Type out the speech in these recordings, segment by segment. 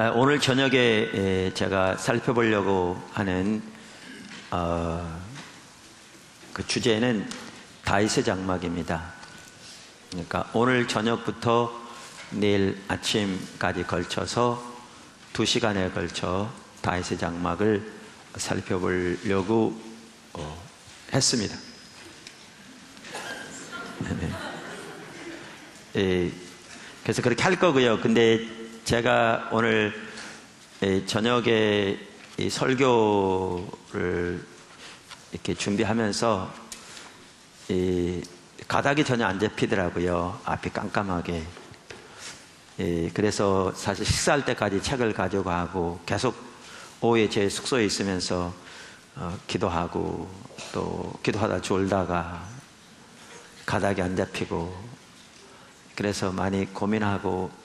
오늘 저녁에 제가 살펴보려고 하는 그 주제는 다윗의 장막입니다. 그러니까 오늘 저녁부터 내일 아침까지 걸쳐서 2시간에 걸쳐 다윗의 장막을 살펴보려고 했습니다. 그래서 그렇게 할 거고요. 근데 제가 오늘 저녁에 이 설교를 이렇게 준비하면서 가닥이 전혀 안 잡히더라고요. 앞이 깜깜하게. 그래서 사실 식사할 때까지 책을 가져가고 계속 오후에 제 숙소에 있으면서 기도하고 또 기도하다 졸다가 가닥이 안 잡히고 그래서 많이 고민하고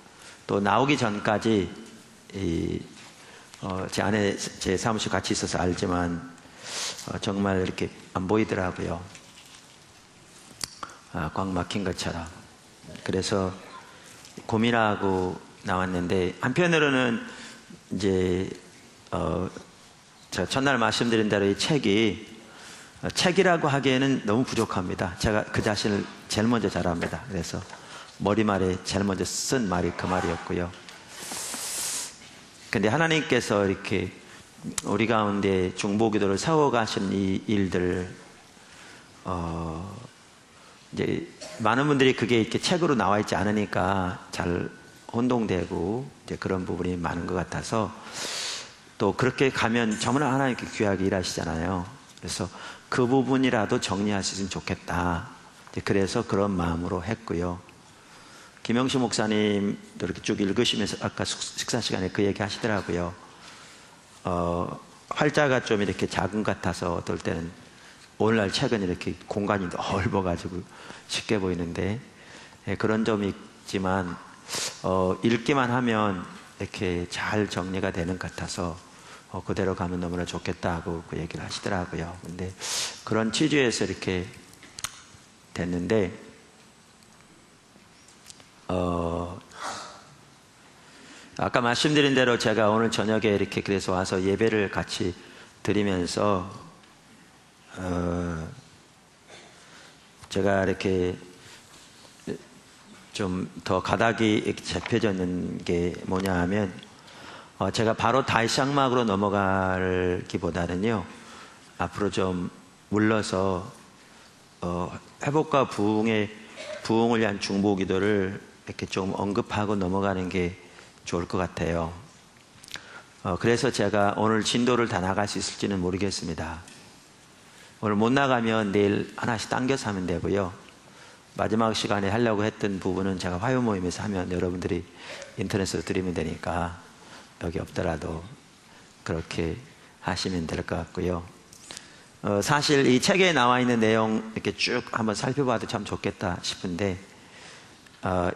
또 나오기 전까지 제 안에 제 사무실 같이 있어서 알지만 정말 이렇게 안 보이더라고요. 꽉 막힌 것처럼. 그래서 고민하고 나왔는데 한편으로는 이제 제가 첫날 말씀드린 대로 이 책이 책이라고 하기에는 너무 부족합니다. 제가 그 자신을 제일 먼저 잘 압니다. 그래서 머리말에 제일 먼저 쓴 말이 그 말이었고요. 근데 하나님께서 이렇게 우리 가운데 중보기도를 세워가신 이 일들, 이제 많은 분들이 그게 이렇게 책으로 나와 있지 않으니까 잘 혼동되고 이제 그런 부분이 많은 것 같아서 또 그렇게 가면 정말 하나님께 귀하게 일하시잖아요. 그래서 그 부분이라도 정리하시면 좋겠다. 그래서 그런 마음으로 했고요. 김영식 목사님도 이렇게 쭉 읽으시면서 아까 식사 시간에 그 얘기 하시더라고요. 활자가 좀 이렇게 작은 것 같아서 어떨 때는 오늘날 책은 이렇게 공간이 넓어가지고 쉽게 보이는데 그런 점이 있지만 읽기만 하면 이렇게 잘 정리가 되는 것 같아서 그대로 가면 너무나 좋겠다고 그 얘기를 하시더라고요. 근데 그런 취지에서 이렇게 됐는데 아까 말씀드린 대로 제가 오늘 저녁에 이렇게 그래서 와서 예배를 같이 드리면서 제가 이렇게 좀 더 가닥이 이렇게 잡혀져 있는 게 뭐냐 하면 제가 바로 다윗 장막으로 넘어가기보다는요 앞으로 좀 물러서 회복과 부흥을 위한 중보기도를 이렇게 좀 언급하고 넘어가는 게 좋을 것 같아요. 그래서 제가 오늘 진도를 다 나갈 수 있을지는 모르겠습니다. 오늘 못 나가면 내일 하나씩 당겨서 하면 되고요. 마지막 시간에 하려고 했던 부분은 제가 화요 모임에서 하면 여러분들이 인터넷으로 들으면 되니까 여기 없더라도 그렇게 하시면 될 것 같고요. 사실 이 책에 나와 있는 내용 이렇게 쭉 한번 살펴봐도 참 좋겠다 싶은데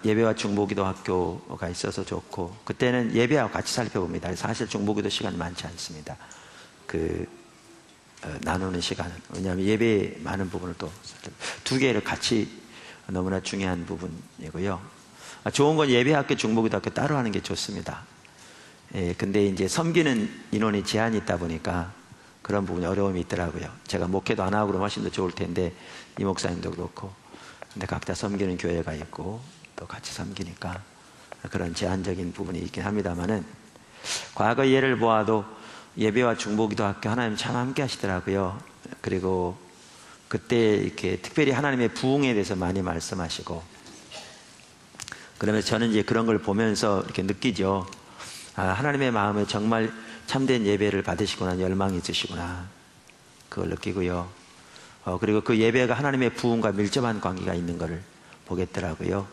예배와 중보기도 학교가 있어서 좋고 그때는 예배하고 같이 살펴봅니다. 사실 중보기도 시간이 많지 않습니다. 나누는 시간은. 왜냐하면 예배에 많은 부분을 또 두 개를 같이 너무나 중요한 부분이고요. 좋은 건 예배학교, 중보기도 학교 따로 하는 게 좋습니다. 근데 이제 섬기는 인원이 제한이 있다 보니까 그런 부분이 어려움이 있더라고요. 제가 목회도 안 하고 그러면 훨씬 더 좋을 텐데 이 목사님도 그렇고 근데 각자 섬기는 교회가 있고 또 같이 섬기니까 그런 제한적인 부분이 있긴 합니다만은 과거 예를 보아도 예배와 중보기도 학교 하나님 참 함께 하시더라고요. 그리고 그때 이렇게 특별히 하나님의 부흥에 대해서 많이 말씀하시고 그러면서 저는 이제 그런 걸 보면서 이렇게 느끼죠. 하나님의 마음에 정말 참된 예배를 받으시구나, 열망이 있으시구나 그걸 느끼고요. 그리고 그 예배가 하나님의 부흥과 밀접한 관계가 있는 것을 보겠더라고요.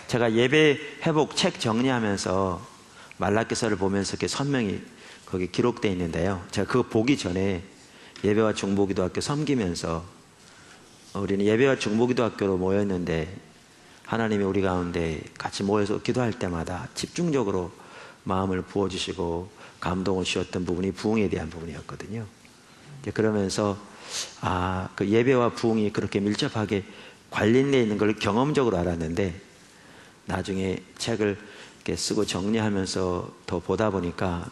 제가 예배 회복 책 정리하면서 말라기서를 보면서 이렇게 선명히 거기 기록되어 있는데요. 제가 그거 보기 전에 예배와 중보기도 학교 섬기면서 우리는 예배와 중보기도 학교로 모였는데 하나님이 우리 가운데 같이 모여서 기도할 때마다 집중적으로 마음을 부어주시고 감동을 주셨던 부분이 부흥에 대한 부분이었거든요. 그러면서 그 예배와 부흥이 그렇게 밀접하게 관련되어 있는 걸 경험적으로 알았는데 나중에 책을 이렇게 쓰고 정리하면서 더 보다 보니까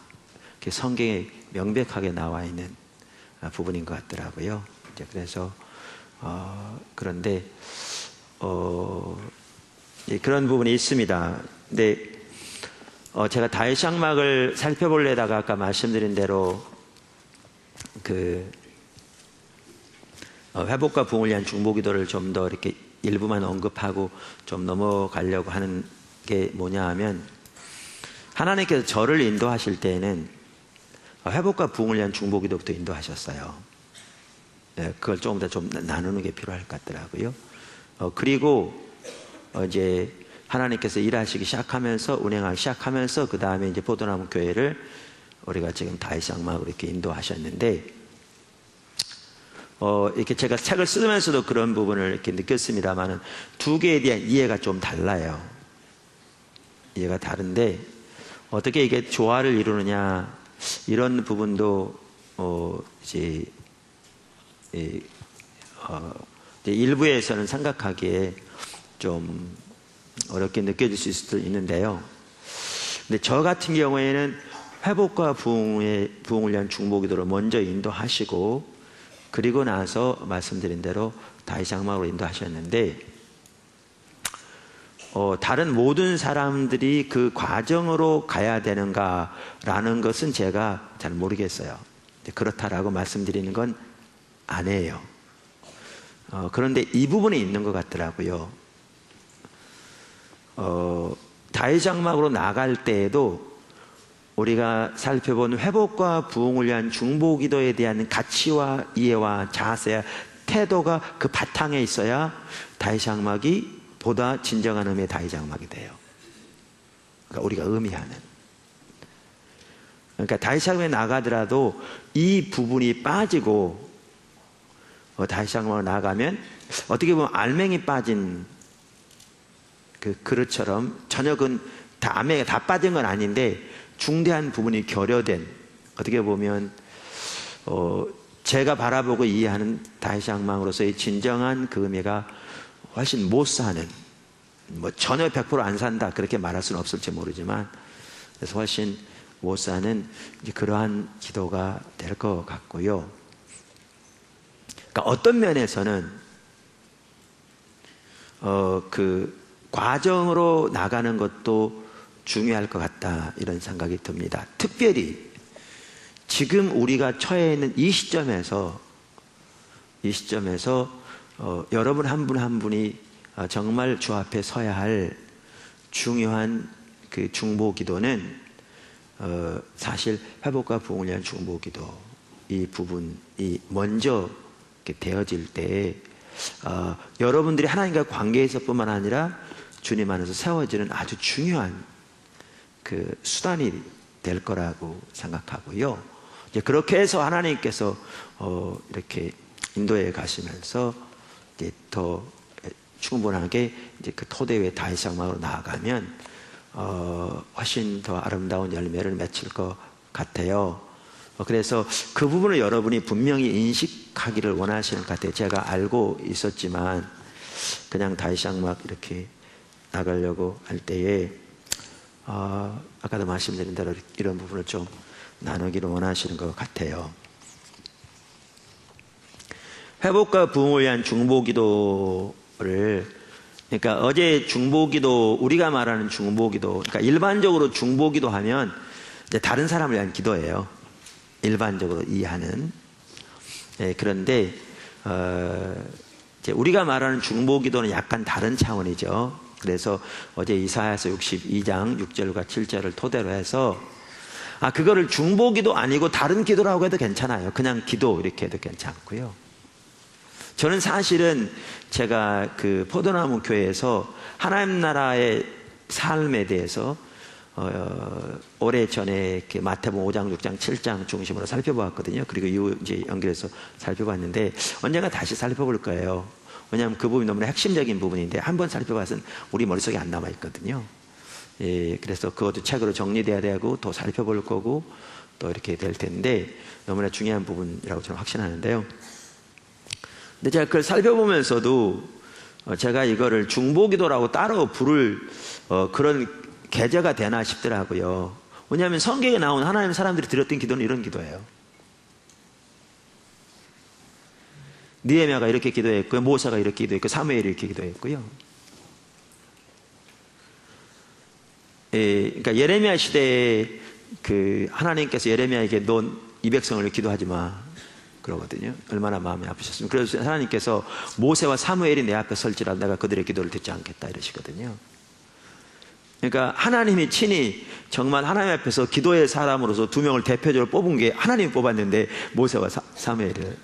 이렇게 성경에 명백하게 나와 있는 부분인 것 같더라고요. 이제 그래서 그런데 그런 부분이 있습니다. 근데 제가 다윗장막을 살펴보려다가 아까 말씀드린 대로 회복과 부흥을 위한 중보기도를 좀 더 이렇게 일부만 언급하고 좀 넘어가려고 하는 게 뭐냐 하면, 하나님께서 저를 인도하실 때에는 회복과 부흥을 위한 중보기도부터 인도하셨어요. 그걸 조금 더 좀 나누는 게 필요할 것 같더라고요. 그리고 이제 하나님께서 일하시기 시작하면서, 운행하기 시작하면서 그 다음에 이제 포도나무 교회를 우리가 지금 다윗장막으로 이렇게 인도하셨는데, 이렇게 제가 책을 쓰면서도 그런 부분을 이렇게 느꼈습니다만은 두 개에 대한 이해가 좀 달라요. 이해가 다른데 어떻게 이게 조화를 이루느냐, 이런 부분도 이제 일부에서는 생각하기에 좀 어렵게 느껴질 수 있는데요. 근데 저 같은 경우에는 회복과 부흥을 위한 중보기도를 먼저 인도하시고, 그리고 나서 말씀드린 대로 다윗장막으로 인도하셨는데, 다른 모든 사람들이 그 과정으로 가야 되는가라는 것은 제가 잘 모르겠어요. 그렇다라고 말씀드리는 건 아니에요. 그런데 이 부분에 있는 것 같더라고요. 다윗장막으로 나갈 때에도 우리가 살펴본 회복과 부흥을 위한 중보기도에 대한 가치와 이해와 자세와 태도가 그 바탕에 있어야 다윗장막이 보다 진정한 의미의 다윗장막이 돼요. 그러니까 우리가 의미하는, 그러니까 다윗장막에 나가더라도 이 부분이 빠지고 다윗장막으로 나가면 어떻게 보면 알맹이 빠진 그 그릇처럼, 전혀 알맹이가 다 빠진 건 아닌데 중대한 부분이 결여된, 어떻게 보면 제가 바라보고 이해하는 다윗장막으로서의 진정한 그 의미가 훨씬 못 사는, 뭐 전혀 100% 안 산다 그렇게 말할 수는 없을지 모르지만, 그래서 훨씬 못 사는 이제 그러한 기도가 될 것 같고요. 그러니까 어떤 면에서는 그 과정으로 나가는 것도 중요할 것 같다, 이런 생각이 듭니다. 특별히 지금 우리가 처해 있는 이 시점에서 여러분 한 분 한 분이 정말 주 앞에 서야 할 중요한 그 중보기도는 사실 회복과 부흥을 위한 중보기도, 이 부분이 먼저 이렇게 되어질 때 여러분들이 하나님과 관계에서뿐만 아니라 주님 안에서 세워지는 아주 중요한 그 수단이 될 거라고 생각하고요. 이제 그렇게 해서 하나님께서 이렇게 인도해 가시면서 이제 더 충분하게 이제 그 토대 위에 다윗장막으로 나아가면 훨씬 더 아름다운 열매를 맺힐 것 같아요. 그래서 그 부분을 여러분이 분명히 인식하기를 원하시는 것 같아요. 제가 알고 있었지만 그냥 다윗장막 이렇게 나가려고 할 때에 아까도 말씀드린 대로 이런 부분을 좀 나누기를 원하시는 것 같아요. 회복과 부흥을 위한 중보기도를, 그러니까 어제 중보기도, 우리가 말하는 중보기도, 그러니까 일반적으로 중보기도 하면 이제 다른 사람을 위한 기도예요. 일반적으로 이해하는. 그런데 이제 우리가 말하는 중보기도는 약간 다른 차원이죠. 그래서 어제 이사야서 62장 6절과 7절을 토대로 해서 그거를 중보기도 아니고 다른 기도라고 해도 괜찮아요. 그냥 기도 이렇게 해도 괜찮고요. 저는 사실은 제가 그 포도나무 교회에서 하나님 나라의 삶에 대해서 오래전에 이렇게 마태복음 5장, 6장, 7장 중심으로 살펴보았거든요. 그리고 이후 이제 연결해서 살펴봤는데 언젠가 다시 살펴볼 거예요. 왜냐하면 그 부분이 너무나 핵심적인 부분인데 한번 살펴봐서는 우리 머릿속에 안 남아있거든요. 그래서 그것도 책으로 정리돼야 되고 또 살펴볼 거고 또 이렇게 될 텐데 너무나 중요한 부분이라고 저는 확신하는데요. 근데 제가 그걸 살펴보면서도 제가 이거를 중보기도라고 따로 부를 그런 계좌가 되나 싶더라고요. 왜냐하면 성경에 나온 하나님 사람들이 드렸던 기도는 이런 기도예요. 느헤미야가 이렇게 기도했고요, 모세가 이렇게 기도했고, 사무엘이 이렇게 기도했고요. 그러니까 예레미야 시대에 하나님께서 예레미야에게 넌 이 백성을 기도하지 마 그러거든요. 얼마나 마음이 아프셨습니까? 그래서 하나님께서 모세와 사무엘이 내 앞에 설지라도 내가 그들의 기도를 듣지 않겠다 이러시거든요. 그러니까 하나님이 친히 정말 하나님 앞에서 기도의 사람으로서 2명을 대표적으로 뽑은 게 하나님이 뽑았는데 모세와 사무엘이에요.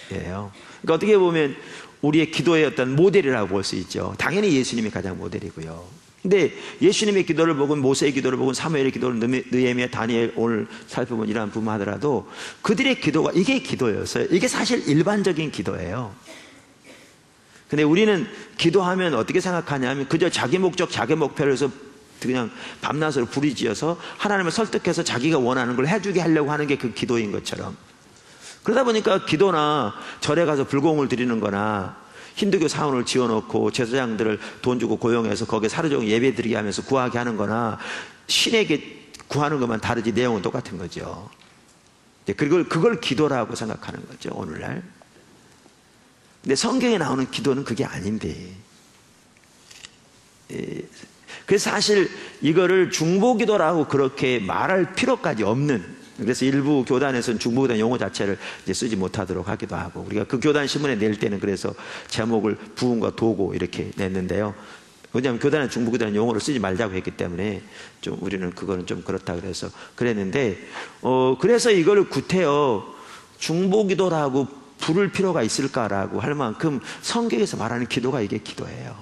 그러니까 어떻게 보면 우리의 기도의 어떤 모델이라고 볼 수 있죠. 당연히 예수님이 가장 모델이고요. 근데 예수님의 기도를 보건 모세의 기도를 보건 사무엘의 기도를 느헤미야, 다니엘 오늘 살펴본 이러한 부분 하더라도 그들의 기도가 이게 기도였어요. 이게 사실 일반적인 기도예요. 근데 우리는 기도하면 어떻게 생각하냐면 그저 자기 목적, 자기 목표를 해서 그냥 밤낮으로 부르짖어서 하나님을 설득해서 자기가 원하는 걸 해주게 하려고 하는 게 그 기도인 것처럼, 그러다 보니까 기도나 절에 가서 불공을 드리는 거나 힌두교 사원을 지어놓고 제사장들을 돈 주고 고용해서 거기에 하루종일 예배 드리게 하면서 구하게 하는 거나 신에게 구하는 것만 다르지 내용은 똑같은 거죠. 그걸 기도라고 생각하는 거죠, 오늘날. 근데 성경에 나오는 기도는 그게 아닌데, 그래서 사실 이거를 중보기도라고 그렇게 말할 필요까지 없는, 그래서 일부 교단에서는 중보기도 용어 자체를 이제 쓰지 못하도록 하기도 하고, 우리가 그 교단 신문에 낼 때는 그래서 제목을 부흥과 도고 이렇게 냈는데요. 왜냐하면 교단은 중보기도라는 용어를 쓰지 말자고 했기 때문에 좀 우리는 그거는 좀 그렇다 그래서 그랬는데, 그래서 이걸 구태여 중보기도라고 부를 필요가 있을까라고 할 만큼 성경에서 말하는 기도가 이게 기도예요.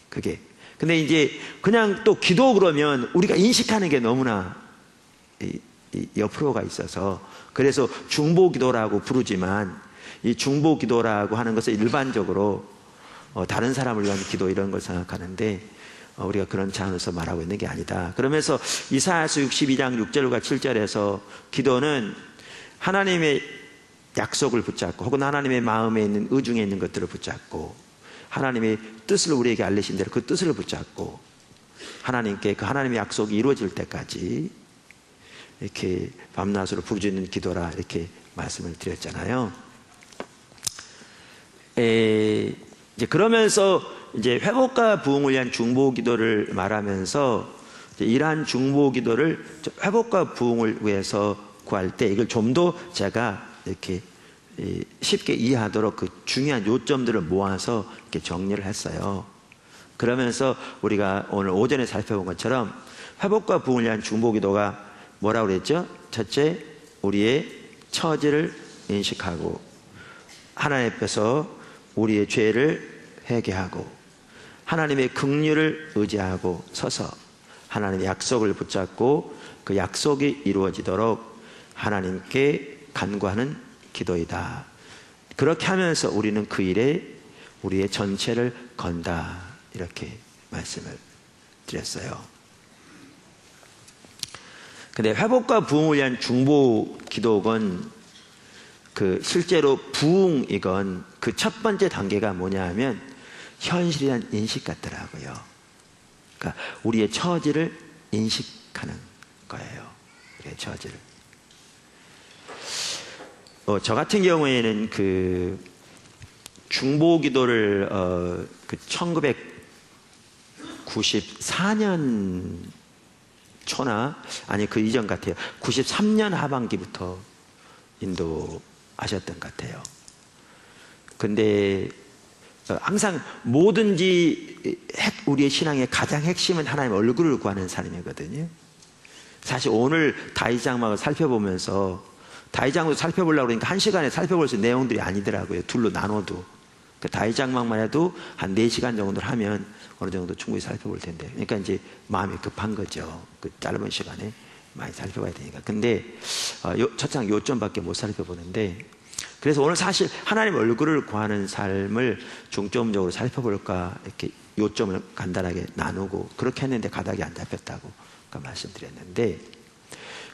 그게. 근데 이제 그냥 또 기도 그러면 우리가 인식하는 게 너무나 옆으로가 있어서, 그래서 중보기도라고 부르지만 이 중보기도라고 하는 것은 일반적으로 다른 사람을 위한 기도 이런 걸 생각하는데 우리가 그런 차원에서 말하고 있는 게 아니다. 그러면서 이사야서 62장 6절과 7절에서 기도는 하나님의 약속을 붙잡고 혹은 하나님의 마음에 있는 의중에 있는 것들을 붙잡고 하나님의 뜻을 우리에게 알리신 대로 그 뜻을 붙잡고 하나님께 그 하나님의 약속이 이루어질 때까지 이렇게 밤낮으로 부르짖는 기도라 이렇게 말씀을 드렸잖아요. 이제 그러면서 이제 회복과 부흥을 위한 중보 기도를 말하면서 이러한 중보 기도를 회복과 부흥을 위해서 구할 때 이걸 좀 더 제가 이렇게 쉽게 이해하도록 그 중요한 요점들을 모아서 이렇게 정리를 했어요. 그러면서 우리가 오늘 오전에 살펴본 것처럼 회복과 부흥을 위한 중보 기도가 뭐라고 그랬죠? 첫째, 우리의 처지를 인식하고 하나님 앞에서 우리의 죄를 회개하고 하나님의 긍휼을 의지하고 서서 하나님의 약속을 붙잡고 그 약속이 이루어지도록 하나님께 간구하는 기도이다. 그렇게 하면서 우리는 그 일에 우리의 전체를 건다. 이렇게 말씀을 드렸어요. 근데 회복과 부흥을 위한 중보 기도건 실제로 부흥이건 그 첫 번째 단계가 뭐냐 하면 현실이란 인식 같더라고요. 그러니까 우리의 처지를 인식하는 거예요. 우리의 처지를. 저 같은 경우에는 그 중보 기도를 1994년 초나 아니 그 이전 같아요. 93년 하반기부터 인도하셨던 것 같아요. 근데 항상 뭐든지 우리의 신앙의 가장 핵심은 하나님의 얼굴을 구하는 삶이거든요. 사실 오늘 다이장막을 살펴보면서 다이장막을 살펴보려고 그러니까 1시간에 살펴볼 수 있는 내용들이 아니더라고요. 둘로 나눠도. 다이장막만 해도 한 4시간 정도를 하면 어느 정도 충분히 살펴볼 텐데. 그러니까 이제 마음이 급한 거죠. 그 짧은 시간에 많이 살펴봐야 되니까. 근데 첫장 요점밖에 못 살펴보는데, 그래서 오늘 사실 하나님 얼굴을 구하는 삶을 중점적으로 살펴볼까 이렇게 요점을 간단하게 나누고 그렇게 했는데 가닥이 안 잡혔다고 말씀드렸는데,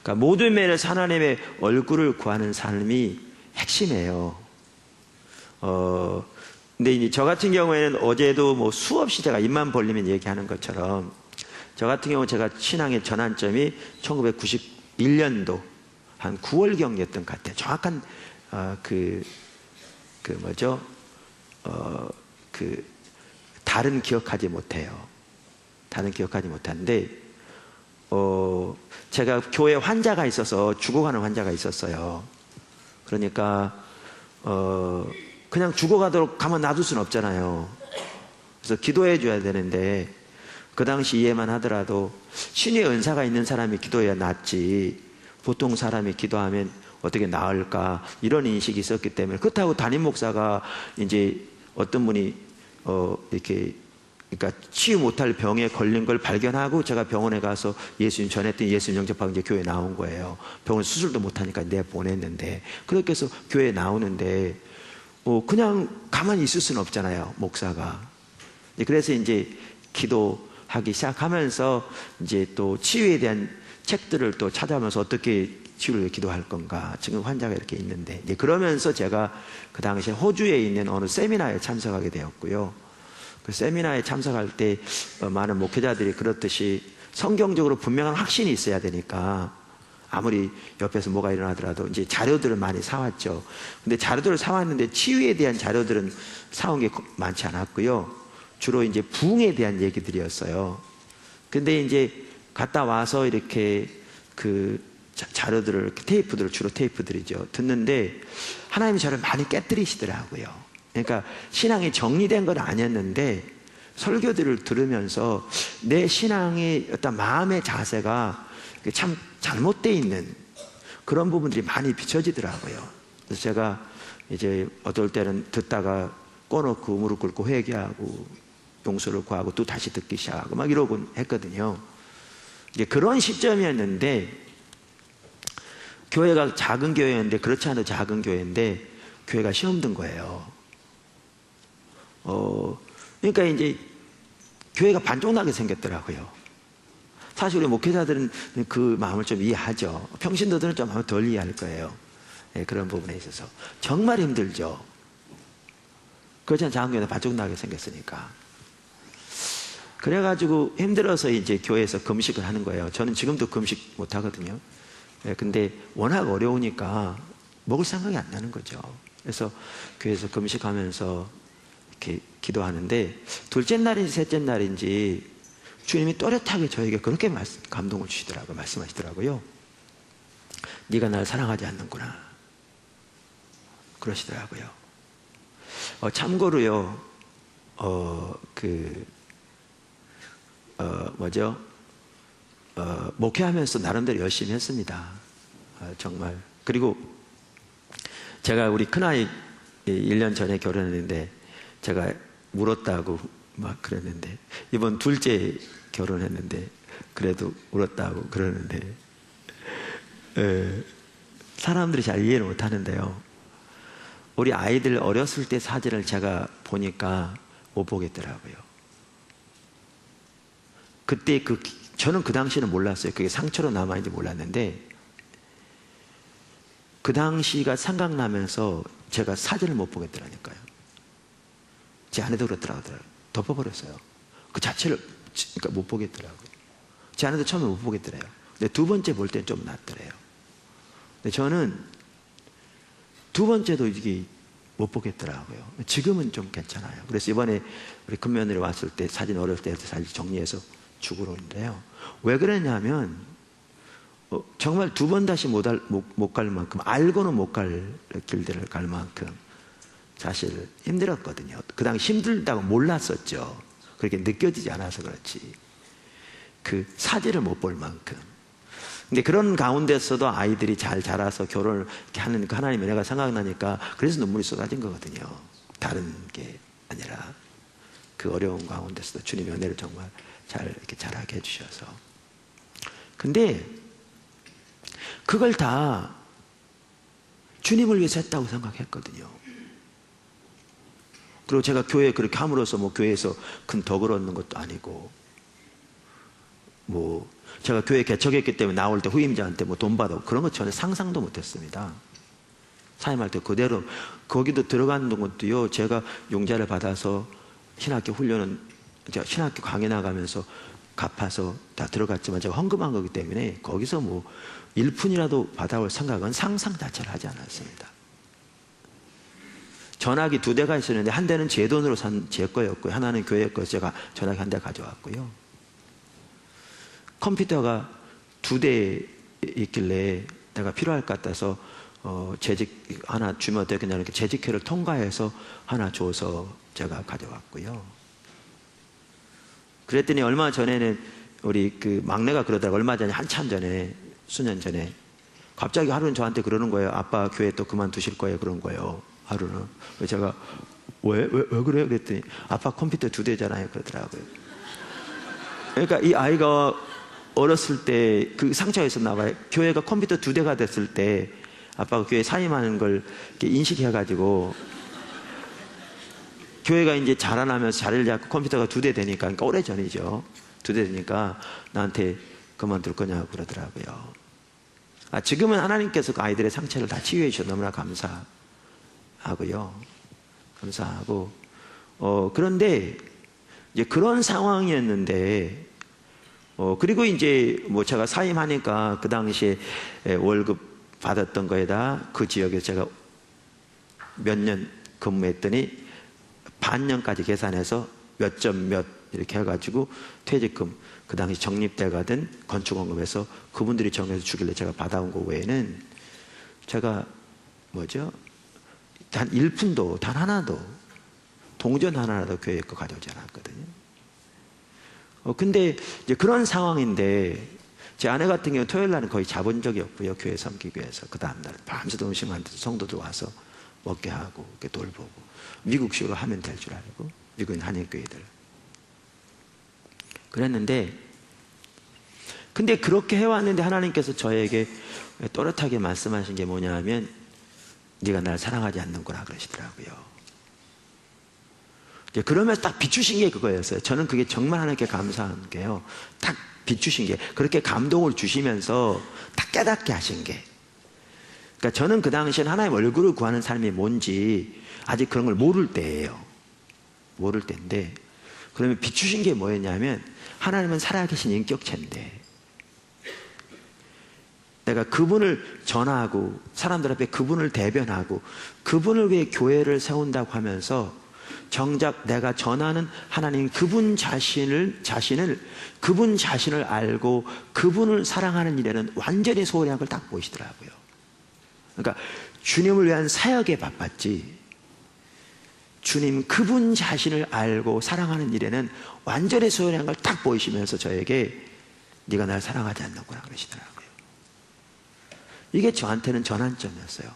그러니까 모든 면에서 하나님의 얼굴을 구하는 삶이 핵심이에요. 근데 이제 저 같은 경우에는 어제도 뭐 수없이 제가 입만 벌리면 얘기하는 것처럼 저 같은 경우 제가 신앙의 전환점이 1991년도 한 9월경이었던 것 같아요. 정확한 달은 기억하지 못해요. 달은 기억하지 못하는데 제가 교회 환자가 있어서 죽어가는 환자가 있었어요. 그러니까 그냥 죽어가도록 가만 놔둘 수는 없잖아요. 그래서 기도해 줘야 되는데 그 당시 이해만 하더라도 신의 은사가 있는 사람이 기도해야 낫지 보통 사람이 기도하면 어떻게 나을까 이런 인식이 있었기 때문에, 그렇다고 담임 목사가 이제 어떤 분이 그러니까 치유 못할 병에 걸린 걸 발견하고 제가 병원에 가서 예수님 전했더니 예수님 영접하고 이제 교회에 나온 거예요. 병원 수술도 못하니까 내가 보냈는데, 그렇게 해서 교회에 나오는데 그냥 가만히 있을 수는 없잖아요, 목사가. 그래서 이제 기도하기 시작하면서 이제 또 치유에 대한 책들을 또 찾아보면서 어떻게 치유를 기도할 건가, 지금 환자가 이렇게 있는데, 이제 그러면서 제가 그 당시에 호주에 있는 어느 세미나에 참석하게 되었고요. 그 세미나에 참석할 때 많은 목회자들이 그렇듯이 성경적으로 분명한 확신이 있어야 되니까 아무리 옆에서 뭐가 일어나더라도 이제 자료들을 많이 사왔죠. 근데 자료들을 사왔는데 치유에 대한 자료들은 사온 게 많지 않았고요. 주로 이제 부흥에 대한 얘기들이었어요. 근데 이제 갔다 와서 이렇게 그 자료들을, 테이프들을, 주로 테이프들이죠, 듣는데 하나님이 저를 많이 깨뜨리시더라고요. 그러니까 신앙이 정리된 건 아니었는데 설교들을 들으면서 내 신앙의 어떤 마음의 자세가 참 잘못되어 있는 그런 부분들이 많이 비춰지더라고요. 그래서 제가 이제 어떨 때는 듣다가 꺼놓고 무릎 꿇고 회개하고 용서를 구하고 또 다시 듣기 시작하고 막 이러곤 했거든요. 이제 그런 시점이었는데, 교회가 작은 교회였는데, 그렇지 않아도 작은 교회인데 교회가 시험 든 거예요. 그러니까 이제 교회가 반쪽나게 생겼더라고요. 사실 우리 목회자들은 그 마음을 좀 이해하죠. 평신도들은 좀 아마 덜 이해할 거예요. 네, 그런 부분에 있어서 정말 힘들죠. 그렇지 않은 작은 교회는 반쪽나게 생겼으니까. 그래가지고 힘들어서 이제 교회에서 금식을 하는 거예요. 저는 지금도 금식 못 하거든요. 네, 근데 워낙 어려우니까 먹을 생각이 안 나는 거죠. 그래서 교회에서 금식하면서 이렇게 기도하는데, 둘째 날인지 셋째 날인지 주님이 또렷하게 저에게 그렇게 감동을 주시더라고요. 말씀하시더라고요. 네가 날 사랑하지 않는구나, 그러시더라고요. 참고로요, 목회하면서 나름대로 열심히 했습니다. 정말. 그리고 제가 우리 큰아이 1년 전에 결혼했는데 제가 울었다고 막 그랬는데, 이번 둘째 결혼했는데 그래도 울었다고 그러는데, 사람들이 잘 이해를 못 하는데요, 우리 아이들 어렸을 때 사진을 제가 보니까 못 보겠더라고요. 그때 저는 그 당시는 몰랐어요. 그게 상처로 남아있는지 몰랐는데, 그 당시가 생각나면서 제가 사진을 못 보겠더라니까요. 제 아내도 그렇더라고요. 덮어버렸어요. 그 자체를 그러니까 못 보겠더라고요. 제 아내도 처음에 못 보겠더래요. 근데 두 번째 볼 때는 좀 낫더래요. 근데 저는 두 번째도 이게 못 보겠더라고요. 지금은 좀 괜찮아요. 그래서 이번에 우리 큰며느리 왔을 때 사진, 어렸을 때 사진 정리해서 주고 오는데요, 왜 그랬냐면 정말 두 번 다시 못 갈 만큼, 알고는 못 갈 길들을 갈 만큼 사실 힘들었거든요. 그 당시 힘들다고 몰랐었죠. 그렇게 느껴지지 않아서 그렇지, 그 사진을 못 볼 만큼. 근데 그런 가운데서도 아이들이 잘 자라서 결혼을 이렇게 하는 그 하나님의 은혜가 생각나니까 그래서 눈물이 쏟아진 거거든요. 다른 게 아니라 그 어려운 가운데서도 주님의 은혜를 정말 잘 이렇게 자라게 해주셔서. 근데 그걸 다 주님을 위해서 했다고 생각했거든요. 그리고 제가 교회에 그렇게 함으로써 뭐 교회에서 큰 덕을 얻는 것도 아니고, 뭐 제가 교회 개척했기 때문에 나올 때 후임자한테 뭐 돈 받아 그런 거 전혀 상상도 못했습니다. 사임할 때 그대로 거기도 들어가는 것도요, 제가 용자를 받아서 신학교 훈련은, 신학교 강의 나가면서 갚아서 다 들어갔지만 제가 헌금한 거기 때문에 거기서 뭐 1푼이라도 받아올 생각은 상상 자체를 하지 않았습니다. 전화기 2대가 있었는데 한 대는 제 돈으로 산 제 거였고요. 하나는 교회 거여서 제가 전화기 한 대 가져왔고요. 컴퓨터가 2대 있길래 내가 필요할 것 같아서 재직 하나 주면 어떻겠냐 이렇게 재직회를 통과해서 하나 줘서 제가 가져왔고요. 그랬더니 얼마 전에는 우리 그 막내가 그러더라고요. 얼마 전에 한참 전에 수년 전에 갑자기 하루는 저한테 그러는 거예요. 아빠 교회 또 그만두실 거예요. 그런 거예요. 하루는. 제가 왜 그래요? 그랬더니 아빠 컴퓨터 2대잖아요. 그러더라고요. 그러니까 이 아이가 어렸을 때 그 상처가 있었나 봐요. 교회가 컴퓨터 2대가 됐을 때 아빠가 교회 사임하는 걸 이렇게 인식해가지고 교회가 이제 자라나면서 자리를 잡고 컴퓨터가 2대 되니까, 그러니까 오래전이죠. 2대 되니까 나한테 그만둘 거냐고 그러더라고요. 지금은 하나님께서 그 아이들의 상처를 다 치유해 주셔서 너무나 감사하고요. 감사하고, 그런데 이제 그런 상황이었는데, 그리고 이제 뭐 제가 사임하니까 그 당시에 월급 받았던 거에다 그 지역에서 제가 몇 년 근무했더니 반년까지 계산해서 몇 점 몇 이렇게 해가지고 퇴직금, 그 당시 적립대 가든 건축원금에서 그분들이 정해서 주길래 제가 받아온 거 외에는 제가 뭐죠? 단 1푼도, 단 하나도, 동전 하나라도 교회에 거 가져오지 않았거든요. 근데 이제 그런 상황인데 제 아내 같은 경우 토요일 날은 거의 자본 적이 없고요. 교회 섬기기 위해서. 그 다음날 밤새도 음식 만들어서 성도들 와서 먹게 하고 이렇게 돌보고 미국식으로 하면 될 줄 알고, 미국인 한인교회들 그랬는데, 근데 그렇게 해왔는데 하나님께서 저에게 또렷하게 말씀하신 게 뭐냐 하면 네가 날 사랑하지 않는구나 그러시더라고요. 그러면서 딱 비추신 게 그거였어요. 저는 그게 정말 하나님께 감사한 게요. 딱 비추신 게, 그렇게 감동을 주시면서 딱 깨닫게 하신 게, 그러니까 저는 그 당시엔 하나님 얼굴을 구하는 삶이 뭔지 아직 그런 걸 모를 때예요. 모를 때인데, 그러면 비추신 게 뭐였냐면 하나님은 살아계신 인격체인데 내가 그분을 전하고 사람들 앞에 그분을 대변하고 그분을 위해 교회를 세운다고 하면서 정작 내가 전하는 하나님 그분 자신을 알고 그분을 사랑하는 일에는 완전히 소홀히 한 걸 딱 보이시더라고요. 그러니까 주님을 위한 사역에 바빴지, 주님 그분 자신을 알고 사랑하는 일에는 완전히 소홀히 한 걸 딱 보이시면서 저에게 네가 날 사랑하지 않는구나 그러시더라고요. 이게 저한테는 전환점이었어요.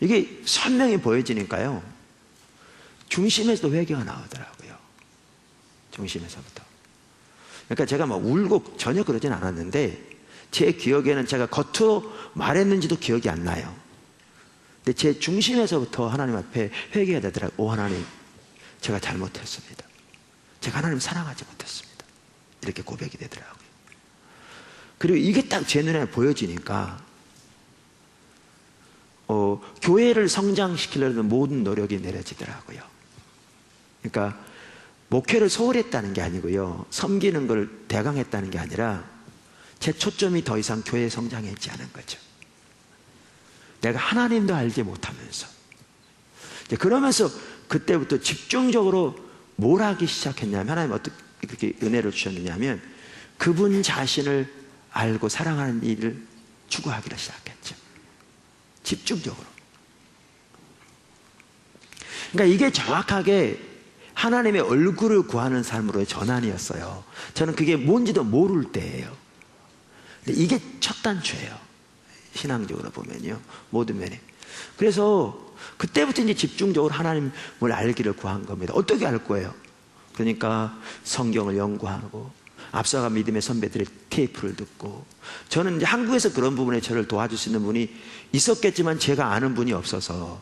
이게 선명히 보여지니까요, 중심에서도 회개가 나오더라고요. 중심에서부터. 그러니까 제가 막 울고 전혀 그러진 않았는데 제 기억에는 제가 겉으로 말했는지도 기억이 안 나요. 근데 제 중심에서부터 하나님 앞에 회개가 되더라고요. 오 하나님, 제가 잘못했습니다. 제가 하나님 사랑하지 못했습니다. 이렇게 고백이 되더라고요. 그리고 이게 딱 제 눈에 보여지니까 교회를 성장시키려는 모든 노력이 내려지더라고요. 그러니까 목회를 소홀히 했다는 게 아니고요, 섬기는 걸 대강했다는 게 아니라 제 초점이 더 이상 교회 성장에 있지 않은 거죠. 내가 하나님도 알지 못하면서 그러면서 그때부터 집중적으로 뭘 하기 시작했냐면, 하나님 어떻게 그렇게 은혜를 주셨느냐면 그분 자신을 알고 사랑하는 일을 추구하기를 시작했죠. 집중적으로. 그러니까 이게 정확하게 하나님의 얼굴을 구하는 삶으로의 전환이었어요. 저는 그게 뭔지도 모를 때예요. 근데 이게 첫 단추예요. 신앙적으로 보면요, 모든 면에. 그래서 그때부터 이제 집중적으로 하나님을 알기를 구한 겁니다. 어떻게 알 거예요? 그러니까 성경을 연구하고 앞서가 믿음의 선배들의 테이프를 듣고, 저는 이제 한국에서 그런 부분에 저를 도와줄 수 있는 분이 있었겠지만 제가 아는 분이 없어서,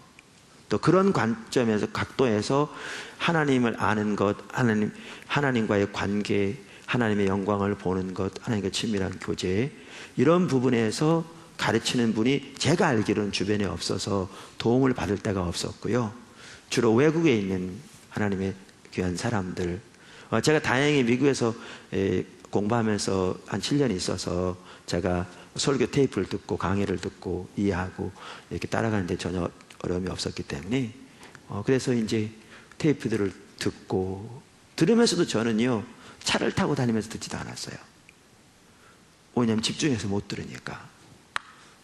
또 그런 관점에서 각도에서 하나님을 아는 것, 하나님과의 관계, 하나님의 영광을 보는 것, 하나님과 친밀한 교제, 이런 부분에서 가르치는 분이 제가 알기로는 주변에 없어서 도움을 받을 데가 없었고요. 주로 외국에 있는 하나님의 귀한 사람들, 제가 다행히 미국에서 공부하면서 한 7년 있어서 제가 설교 테이프를 듣고 강의를 듣고 이해하고 이렇게 따라가는데 전혀 어려움이 없었기 때문에 그래서 이제 테이프들을 듣고 들으면서도 저는요 차를 타고 다니면서 듣지도 않았어요. 왜냐하면 집중해서 못 들으니까.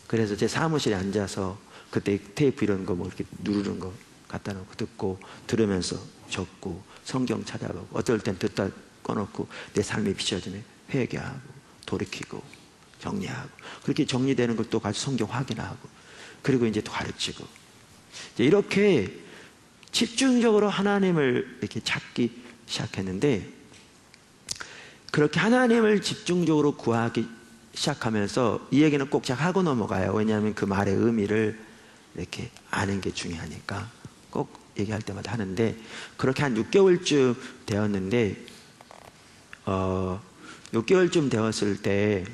그래서 제 사무실에 앉아서 그때 테이프 이런 거 뭐 이렇게 누르는 거 갖다 놓고 듣고 들으면서 적고 성경 찾아보고 어떨 땐 듣다 꺼놓고 내 삶이 비춰지면 회개하고 돌이키고 정리하고 그렇게 정리되는 걸 또 가서 성경 확인하고 그리고 이제 또 가르치고 이제 이렇게 집중적으로 하나님을 이렇게 찾기 시작했는데 그렇게 하나님을 집중적으로 구하기 시작하면서 이 얘기는 꼭 제가 하고 넘어가요. 왜냐하면 그 말의 의미를 이렇게 아는 게 중요하니까 꼭 얘기할 때마다 하는데 그렇게 한 6개월쯤 되었는데 6개월쯤 되었을 때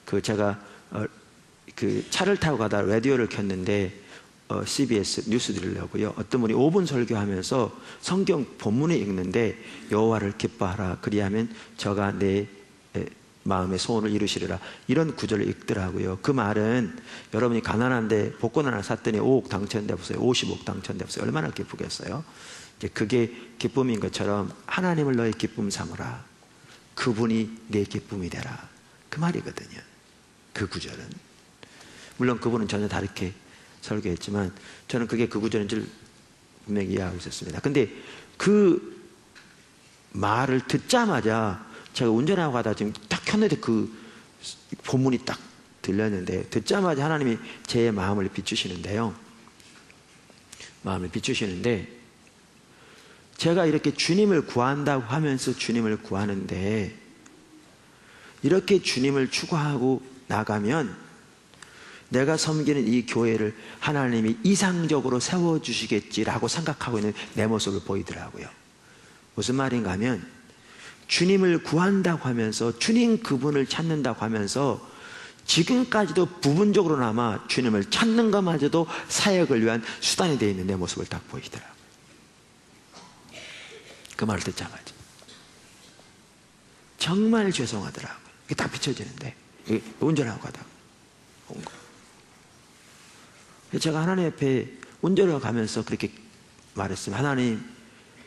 그 제가 그 차를 타고 가다 라디오를 켰는데 CBS 뉴스 들으려고요. 어떤 분이 5분 설교하면서 성경 본문을 읽는데 여호와를 기뻐하라 그리하면 저가 내 마음의 소원을 이루시리라 이런 구절을 읽더라고요. 그 말은 여러분이 가난한데 복권 하나 샀더니 5억 당첨돼 보세요. 50억 당첨돼 보세요. 얼마나 기쁘겠어요. 이제 그게 기쁨인 것처럼 하나님을 너의 기쁨 삼으라. 그분이 내 기쁨이 되라. 그 말이거든요. 그 구절은 물론 그분은 전혀 다르게 설교했지만 저는 그게 그 구절인 줄 분명히 이해하고 있었습니다. 근데 그 말을 듣자마자 제가 운전하고 가다 지금 딱 켰는데 그 본문이 딱 들렸는데 듣자마자 하나님이 제 마음을 비추시는데요. 마음을 비추시는데 제가 이렇게 주님을 구한다고 하면서 주님을 구하는데 이렇게 주님을 추구하고 나가면 내가 섬기는 이 교회를 하나님이 이상적으로 세워주시겠지라고 생각하고 있는 내 모습을 보이더라고요. 무슨 말인가 하면 주님을 구한다고 하면서 주님 그분을 찾는다고 하면서 지금까지도 부분적으로나마 주님을 찾는 것마저도 사역을 위한 수단이 되어 있는 내 모습을 딱 보이더라고요. 그 말을 듣자마자 정말 죄송하더라고요. 이게 딱 비춰지는데 운전하고 가다가 온 거. 제가 하나님 앞에 운전을 가면서 그렇게 말했습니다. 하나님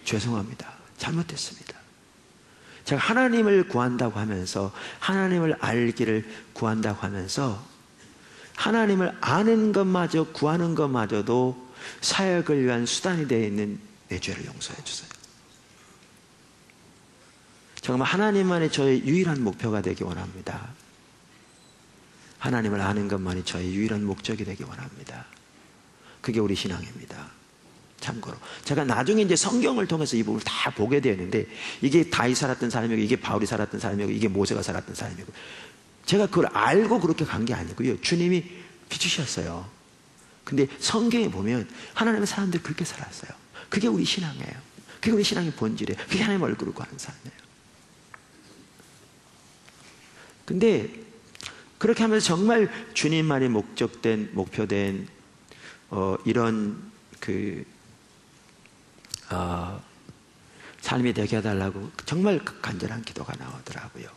죄송합니다. 잘못했습니다. 제가 하나님을 구한다고 하면서 하나님을 알기를 구한다고 하면서 하나님을 아는 것마저 구하는 것마저도 사역을 위한 수단이 되어 있는 내 죄를 용서해 주세요. 정말 하나님만이 저의 유일한 목표가 되기 원합니다. 하나님을 아는 것만이 저의 유일한 목적이 되기 원합니다. 그게 우리 신앙입니다. 참고로 제가 나중에 이제 성경을 통해서 이 부분을 다 보게 되는데 이게 다윗이 살았던 사람이고 이게 바울이 살았던 사람이고 이게 모세가 살았던 사람이고 제가 그걸 알고 그렇게 간 게 아니고요. 주님이 비추셨어요. 근데 성경에 보면 하나님의 사람들이 그렇게 살았어요. 그게 우리 신앙이에요. 그게 우리 신앙의 본질이에요. 그게 하나님의 얼굴을 구하는 삶이에요. 근데 그렇게 하면서 정말 주님만이 목표된 이런 삶이 되게 해달라고 정말 간절한 기도가 나오더라고요.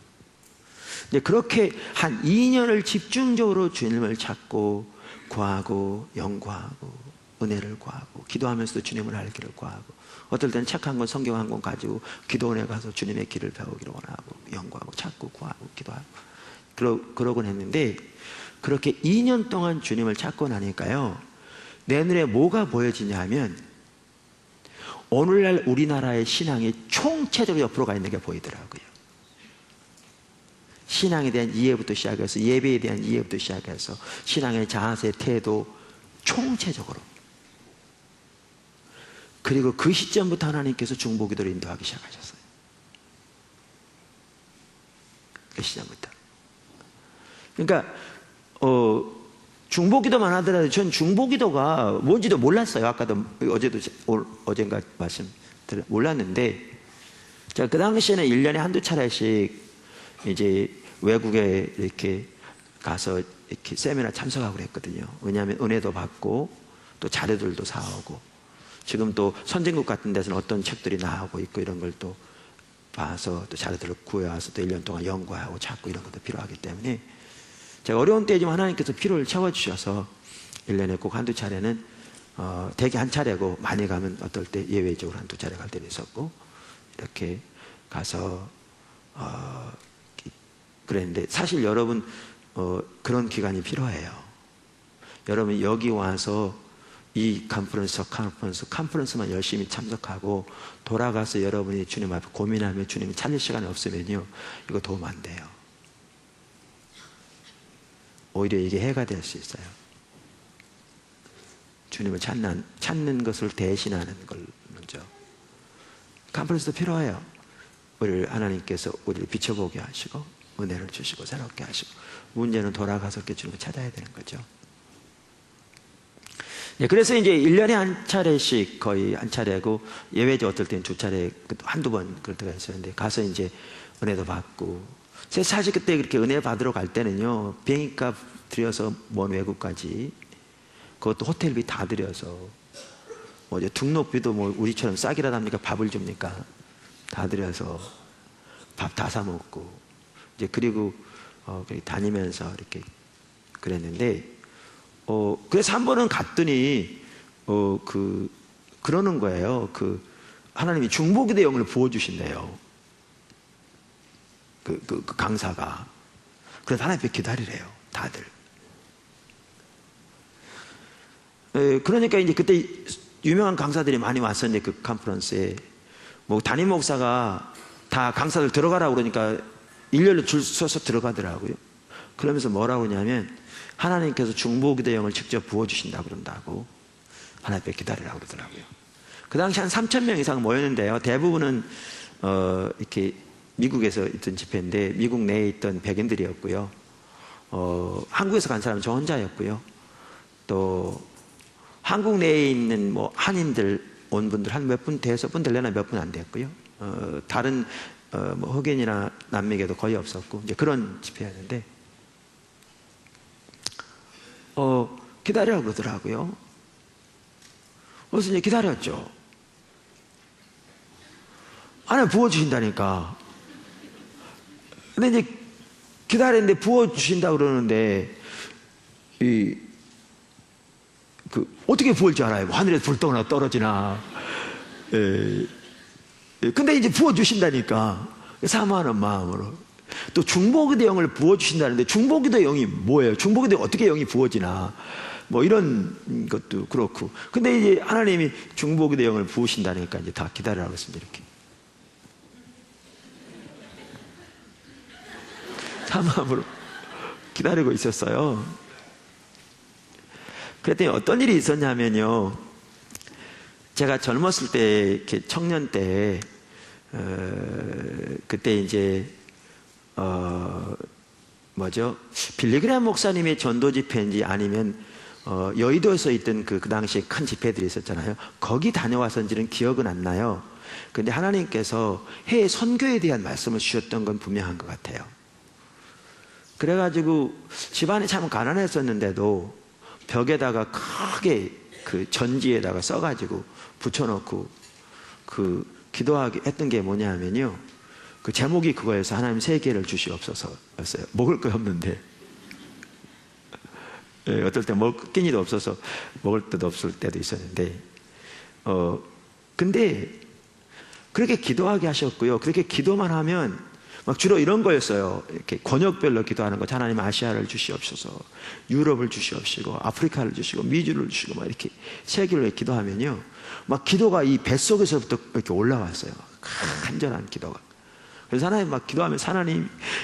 근데 그렇게 한 2년을 집중적으로 주님을 찾고 구하고 연구하고 은혜를 구하고 기도하면서도 주님을 알기를 구하고 어떨 때는 책 한 권 성경 한 권 가지고 기도원에 가서 주님의 길을 배우기를 원하고 연구하고 찾고 구하고 기도하고 그러곤 했는데 그렇게 2년 동안 주님을 찾고 나니까요 내 눈에 뭐가 보여지냐 하면 오늘날 우리나라의 신앙이 총체적으로 옆으로 가 있는 게 보이더라고요. 신앙에 대한 이해부터 시작해서 예배에 대한 이해부터 시작해서 신앙의 자세, 태도 총체적으로 그리고 그 시점부터 하나님께서 중보기도를 인도하기 시작하셨어요. 그 시점부터. 그러니까 중보기도만 하더라도 전 중보기도가 뭔지도 몰랐어요. 아까도 어젠가 몰랐는데 제가 그 당시에는 1년에 한두 차례씩 이제 외국에 이렇게 가서 이렇게 세미나 참석하고 그랬거든요. 왜냐하면 은혜도 받고 또 자료들도 사오고 지금 또 선진국 같은 데서는 어떤 책들이 나오고 있고 이런 걸 또 봐서 또 자료들을 구해와서 또 1년 동안 연구하고 찾고 이런 것도 필요하기 때문에 제가 어려운 때지만 하나님께서 필요를 채워주셔서 1년에 꼭 한두 차례는 대개 한 차례고 많이 가면 어떨 때 예외적으로 한두 차례 갈 때도 있었고 이렇게 가서 그랬는데 사실 여러분 그런 기간이 필요해요. 여러분 여기 와서 이 컨퍼런스만 열심히 참석하고 돌아가서 여러분이 주님 앞에 고민하며 주님을 찾을 시간이 없으면요 이거 도움 안 돼요. 오히려 이게 해가 될 수 있어요. 주님을 찾는 것을 대신하는 걸 먼저. 컨퍼런스도 필요해요. 우리를 하나님께서 우리를 비춰보게 하시고 은혜를 주시고 새롭게 하시고 문제는 돌아가서 주님을 찾아야 되는 거죠. 예, 그래서 이제 1년에 한 차례씩 거의 한 차례고 예외적 어떨 때는 두 차례 한두 번 그럴 때가 있었는데 가서 이제 은혜도 받고 사실 그때 그렇게 은혜 받으러 갈 때는요 비행기값 들여서 먼 외국까지 그것도 호텔비 다 들여서 뭐 이제 등록비도 뭐 우리처럼 싸기라도 합니까? 밥을 줍니까? 다 들여서 밥 다 사 먹고 이제 그리고 다니면서 이렇게 그랬는데 그래서 한 번은 갔더니 그러는 거예요. 하나님이 중보기도의 영을 부어주신대요. 그 강사가. 그래서 하나님 앞에 기다리래요. 다들. 그러니까 이제 그때 유명한 강사들이 많이 왔었는데 그 컨퍼런스에 뭐 담임 목사가 다 강사들 들어가라고 그러니까 일렬로 줄 서서 들어가더라고요. 그러면서 뭐라고 하냐면 하나님께서 중보기도의 영을 직접 부어주신다고 그런다고 하나님 앞에 기다리라고 그러더라고요. 그 당시 한 3,000명 이상 모였는데요. 대부분은 이렇게 미국에서 있던 집회인데 미국 내에 있던 백인들이었고요. 한국에서 간 사람은 저 혼자였고요. 또 한국 내에 있는 뭐 한인들 온 분들 한 몇 분 대여섯 분 될려나 몇 분 안 됐고요. 다른 뭐 흑인이나 남미계도 거의 없었고 이제 그런 집회였는데 기다리라고 그러더라고요. 그래서 이제 기다렸죠. 하나님 부어주신다니까. 근데 이제 기다렸는데 부어주신다고 그러는데 어떻게 부을 줄 알아요? 하늘에서 불 떠나 떨어지나. 근데 이제 부어주신다니까. 사모하는 마음으로. 또 중보기도 영을 부어주신다는데 중보기도 영이 뭐예요? 중보기도 어떻게 영이 부어지나? 뭐 이런 것도 그렇고. 근데 이제 하나님이 중보기도 영을 부으신다니까 이제 다 기다리라고 했습니다. 이렇게. 사모함으로 기다리고 있었어요. 그랬더니 어떤 일이 있었냐면요. 제가 젊었을 때, 이렇게 청년 때, 그때 이제, 빌리그레암 목사님의 전도 집회인지 아니면, 여의도에서 있던 그 당시에 큰 집회들이 있었잖아요. 거기 다녀와서인지는 기억은 안 나요. 근데 하나님께서 해외 선교에 대한 말씀을 주셨던 건 분명한 것 같아요. 그래가지고 집안이 참 가난했었는데도 벽에다가 크게 그 전지에다가 써가지고 붙여놓고 기도하게 했던 게 뭐냐면요. 그 제목이 그거여서 하나님 세계를 주시옵소서였어요. 먹을 거 없는데. 어떨 때 끼니도 없어서 먹을 때도 없을 때도 있었는데, 근데 그렇게 기도하게 하셨고요. 그렇게 기도만 하면 막 주로 이런 거였어요. 이렇게 권역별로 기도하는 거. 하나님 아시아를 주시옵소서, 유럽을 주시옵시고, 아프리카를 주시고, 미주를 주시고, 막 이렇게 세계를 기도하면요. 막 기도가 이 뱃속에서부터 이렇게 올라왔어요. 간절한 기도가. 그래서 하나님 막 기도하면서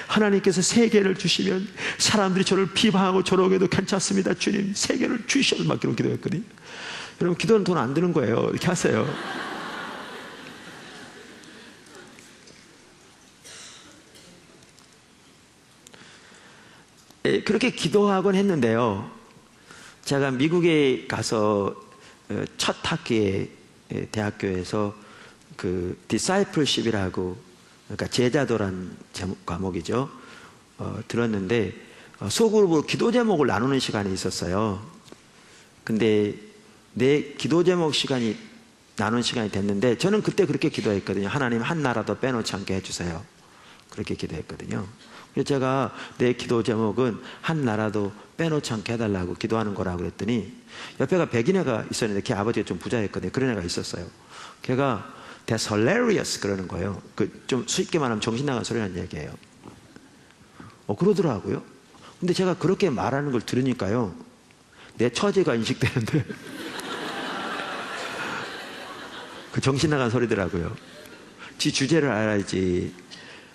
하나님께서 세계를 주시면 사람들이 저를 비방하고 저러게도 괜찮습니다. 주님, 세계를 주시옵소서. 막 그런 기도했거든요. 여러분, 기도는 돈 안 드는 거예요. 이렇게 하세요. 그렇게 기도하곤 했는데요. 제가 미국에 가서 첫 학기에 대학교에서 그 discipleship이라고, 그러니까 제자도란 과목이죠. 들었는데 소그룹으로 기도 제목을 나누는 시간이 있었어요. 근데 내 기도 제목 시간이 나눈 시간이 됐는데 저는 그때 그렇게 기도했거든요. 하나님 한 나라도 빼놓지 않게 해주세요. 그렇게 기도했거든요. 그래서 제가 내 기도 제목은 한 나라도 빼놓지 않게 해달라고 기도하는 거라고 그랬더니 옆에가 백인애가 있었는데 걔 아버지가 좀 부자였거든요. 그런 애가 있었어요. 걔가 That's hilarious 그러는 거예요. 그 좀 쉽게 말하면 정신 나간 소리라는 얘기예요. 그러더라고요. 근데 제가 그렇게 말하는 걸 들으니까요, 내 처지가 인식되는데 그 정신 나간 소리더라고요. 지 주제를 알아야지.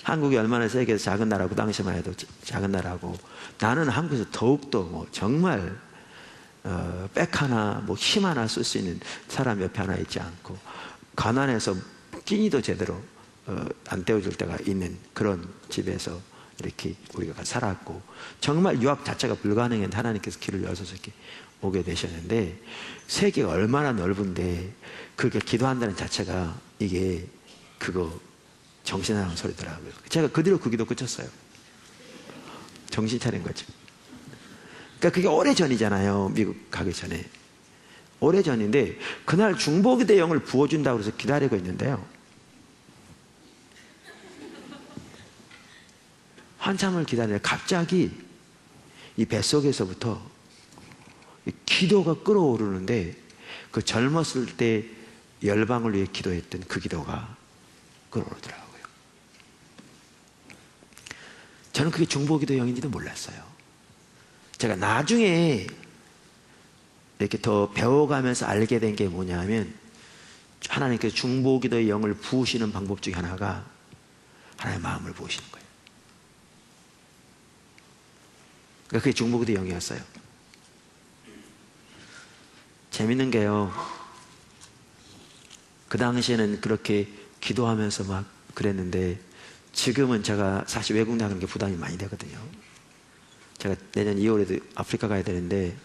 한국이 얼마나 세계에서 작은 나라고, 그 당시만 해도 작은 나라고, 나는 한국에서 더욱더 뭐 정말 백 하나 뭐 힘 하나 쓸 수 있는 사람 옆에 하나 있지 않고, 가난해서 끼니도 제대로 안 떼어줄 때가 있는 그런 집에서 이렇게 우리가 살았고, 정말 유학 자체가 불가능했는데 하나님께서 길을 여셔서 이렇게 오게 되셨는데, 세계가 얼마나 넓은데 그렇게 기도한다는 자체가 이게 그거 정신 나간 소리더라고요. 제가 그 뒤로 그 기도 끝쳤어요. 정신 차린 거죠. 그러니까 그게 오래전이잖아요. 미국 가기 전에. 오래전인데 그날 중보기도의 영을 부어준다고 해서 기다리고 있는데요, 한참을 기다리는데 갑자기 이 뱃속에서부터 기도가 끓어오르는데, 그 젊었을 때 열방을 위해 기도했던 그 기도가 끓어오르더라고요. 저는 그게 중보기도 영인지도 몰랐어요. 제가 나중에 이렇게 더 배워가면서 알게 된 게 뭐냐면, 하나님께서 중보기도의 영을 부으시는 방법 중에 하나가 하나님의 마음을 부으시는 거예요. 그러니까 그게 중보기도의 영이었어요. 재밌는 게요, 그 당시에는 그렇게 기도하면서 막 그랬는데, 지금은 제가 사실 외국 나가는 게 부담이 많이 되거든요. 제가 내년 2월에도 아프리카 가야 되는데,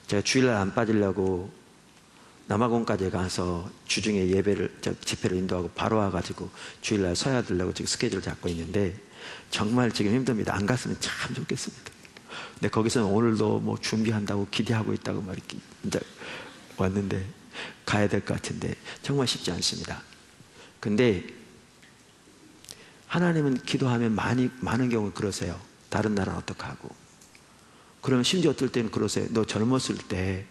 제가 주일날 안 빠지려고 남아공까지 가서 주중에 집회를 인도하고 바로 와가지고 주일날 서야 되려고 지금 스케줄을 잡고 있는데, 정말 지금 힘듭니다. 안 갔으면 참 좋겠습니다. 근데 거기서는 오늘도 뭐 준비한다고 기대하고 있다고 막 이렇게 이제 왔는데, 가야 될 것 같은데 정말 쉽지 않습니다. 근데 하나님은 기도하면 많은 경우 그러세요. 다른 나라는 어떡하고. 그러면 심지어 어떨 때는 그러세요. 너 젊었을 때